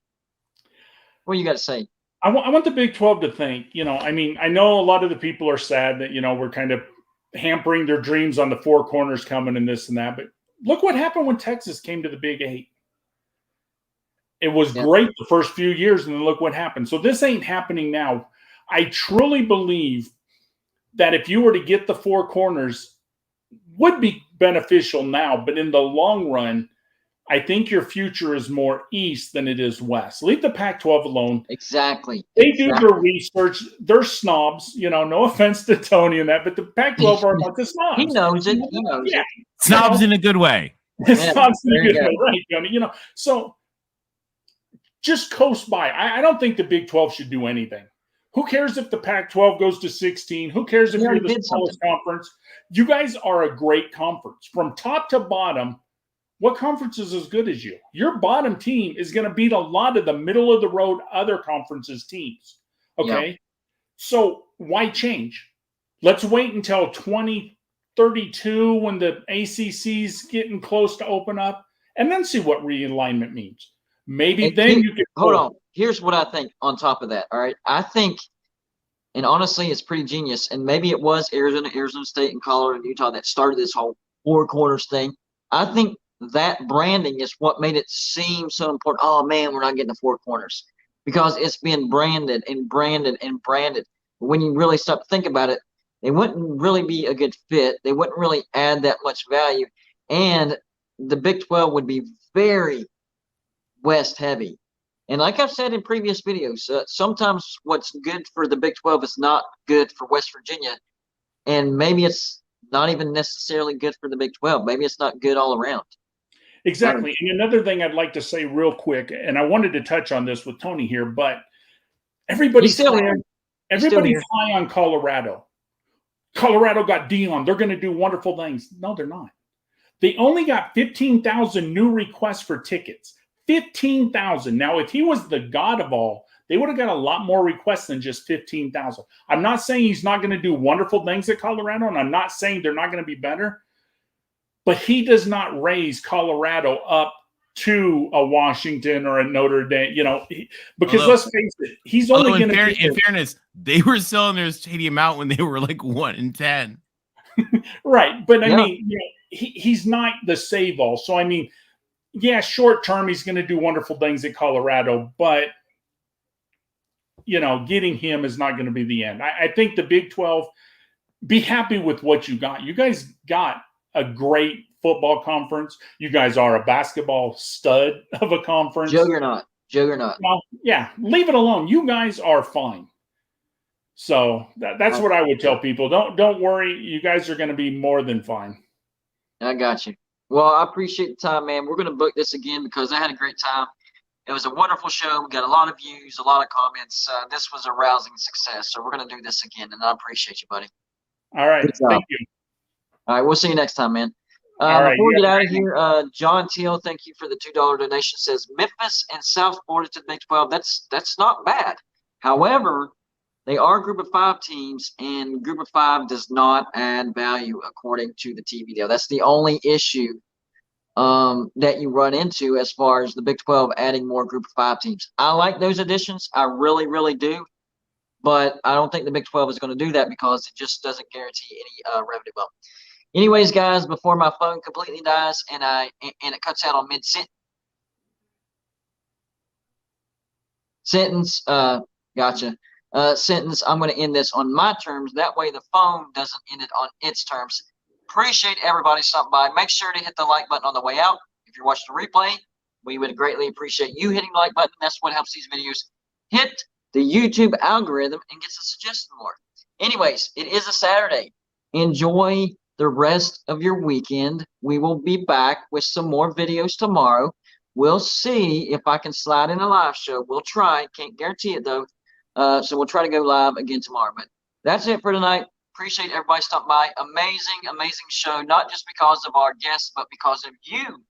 What you got to say? I want the Big 12 to think, I mean, I know a lot of the people are sad that, we're kind of hampering their dreams on the four corners coming and this and that. But look what happened when Texas came to the Big 8. It was great the first few years, and then look what happened. So this ain't happening now. I truly believe that if you were to get the four corners, would be beneficial now, but in the long run, I think your future is more east than it is west. Leave the Pac-12 alone. Exactly. They do their research. They're snobs. No offense to Tony and that, but the Pac-12 are about the snobs. He knows it. He knows it. Snobs in a good way. Snobs in a good way, right, Tony? So just coast by. I don't think the Big 12 should do anything. Who cares if the Pac-12 goes to 16? Who cares if you're the smallest conference? You guys are a great conference. From top to bottom, what conference is as good as you? Your bottom team is going to beat a lot of the middle-of-the-road other conferences' teams. Okay? Yep. So why change? Let's wait until 2032 when the ACC's getting close to open up, and then see what realignment means. Maybe then you can hold on. Here's what I think on top of that. All right. I think, and honestly, it's pretty genius. And maybe it was Arizona State, and Colorado and Utah that started this whole four corners thing. I think that branding is what made it seem so important. Oh man, we're not getting the four corners because it's been branded and branded and branded. But when you really stop to think about it, they wouldn't really be a good fit. They wouldn't really add that much value. And the Big 12 would be very West heavy. And like I've said in previous videos, sometimes what's good for the Big 12 is not good for West Virginia. And maybe it's not even necessarily good for the Big 12. Maybe it's not good all around. Exactly. And another thing I'd like to say real quick, and I wanted to touch on this with Tony here, but everybody's high on Colorado. Colorado got Dion. They're going to do wonderful things. No, they're not. They only got 15,000 new requests for tickets. 15,000. Now, if he was the god of all, they would have got a lot more requests than just 15,000. I'm not saying he's not going to do wonderful things at Colorado, and I'm not saying they're not going to be better, but he does not raise Colorado up to a Washington or a Notre Dame, because let's face it, he's only going to. In fairness, they were selling their stadium out when they were like 1-10. Right, but I mean, he's not the save all. So I mean. Yeah, short term, he's going to do wonderful things at Colorado, but, getting him is not going to be the end. I think the Big 12, be happy with what you got. You guys got a great football conference. You guys are a basketball stud of a conference. Juggernaut. Well, yeah, leave it alone. You guys are fine. So that's what I would tell people. Don't worry. You guys are going to be more than fine. I got you. Well, I appreciate the time, man. We're going to book this again because I had a great time. It was a wonderful show. We got a lot of views, a lot of comments. This was a rousing success. So we're going to do this again, and I appreciate you, buddy. All right. Thank you. All right. We'll see you next time, man. Right, before we get out of here, John Teal, thank you for the $2 donation, says Memphis and South Florida to the Big 12. That's not bad. However, they are a group of 5 teams, and group of 5 does not add value according to the TV deal. That's the only issue that you run into as far as the Big 12 adding more group of 5 teams. I like those additions. I really, really do. But I don't think the Big 12 is going to do that because it just doesn't guarantee any revenue bump. Anyways, guys, before my phone completely dies and it cuts out on mid-sentence, gotcha. Sentence, I'm going to end this on my terms. That way the phone doesn't end it on its terms. Appreciate everybody stopping by. Make sure to hit the like button on the way out. If you're watching the replay, we would greatly appreciate you hitting the like button. That's what helps these videos hit the YouTube algorithm and gets us suggested more. Anyways, it is a Saturday. Enjoy the rest of your weekend. We will be back with some more videos tomorrow. We'll see if I can slide in a live show. We'll try. Can't guarantee it, though. So we'll try to go live again tomorrow. But that's it for tonight. Appreciate everybody stopping by. Amazing, amazing show. Not just because of our guests, but because of you,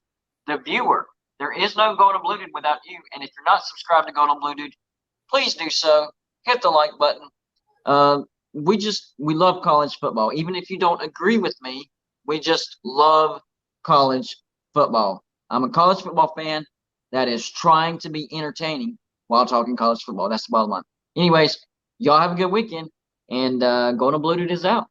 the viewer. There is no Golden Blue Dude without you. And if you're not subscribed to Golden Blue Dude, please do so. hit the like button. We love college football. Even if you don't agree with me, we just love college football. I'm a college football fan that is trying to be entertaining while talking college football. That's the bottom line. Anyways, y'all have a good weekend, and Golden Bluted is out.